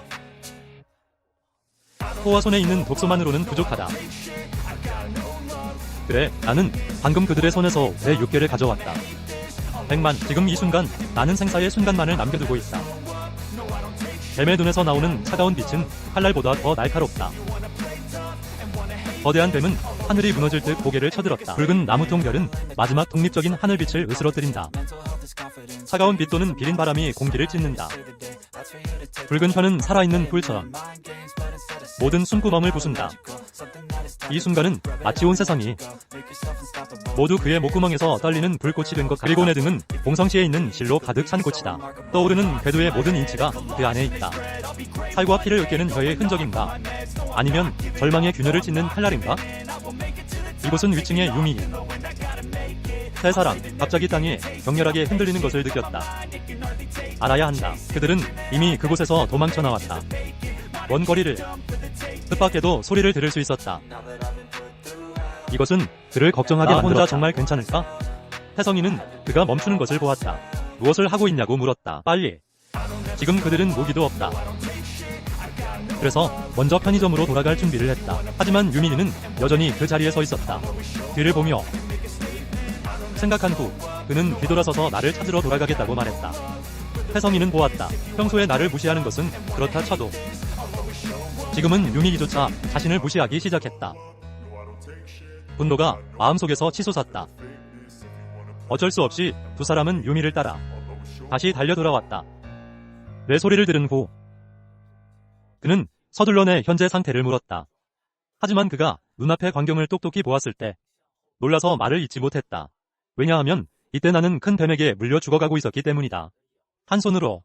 [SPEAKER 1] 코와 손에 있는 독소만으로는 부족하다. 그래, 나는 방금 그들의 손에서 내 육개를 가져왔다. 100만, 지금 이 순간 나는 생사의 순간만을 남겨두고 있다. 뱀의 눈에서 나오는 차가운 빛은 칼날보다 더 날카롭다. 거대한 뱀은 하늘이 무너질 듯 고개를 쳐들었다. 붉은 나무통 별은 마지막 독립적인 하늘빛을 으스러뜨린다. 차가운 빛 또는 비린 바람이 공기를 찢는다. 붉은 혀는 살아있는 불처럼 모든 숨구멍을 부순다. 이 순간은 마치 온 세상이 모두 그의 목구멍에서 떨리는 불꽃이 된 것 같다. 그리고 내 등은 봉성시에 있는 실로 가득 찬 꽃이다. 떠오르는 궤도의 모든 인치가 그 안에 있다. 살과 피를 으깨는 혀의 흔적인가? 아니면 절망의 균열을 찢는 칼날인가? 이곳은 위층의 유미. 세 사람, 갑자기 땅이 격렬하게 흔들리는 것을 느꼈다. 알아야 한다. 그들은 이미 그곳에서 도망쳐 나왔다. 먼 거리를 뜻밖에도 소리를 들을 수 있었다. 이것은 그를 걱정하게 만들었다. 혼자 정말 괜찮을까? 태성이는 그가 멈추는 것을 보았다. 무엇을 하고 있냐고 물었다. 빨리. 지금 그들은 무기도 없다. 그래서 먼저 편의점으로 돌아갈 준비를 했다. 하지만 유민이는 여전히 그 자리에 서 있었다. 뒤를 보며 생각한 후 그는 뒤돌아서서 나를 찾으러 돌아가겠다고 말했다. 태성이는 보았다. 평소에 나를 무시하는 것은 그렇다 쳐도 지금은 유민이조차 자신을 무시하기 시작했다. 분노가 마음속에서 치솟았다. 어쩔 수 없이 두 사람은 유미를 따라 다시 달려 돌아왔다. 내 소리를 들은 후 그는 서둘러 내 현재 상태를 물었다. 하지만 그가 눈앞의 광경을 똑똑히 보았을 때 놀라서 말을 잇지 못했다. 왜냐하면 이때 나는 큰 뱀에게 물려 죽어가고 있었기 때문이다. 한 손으로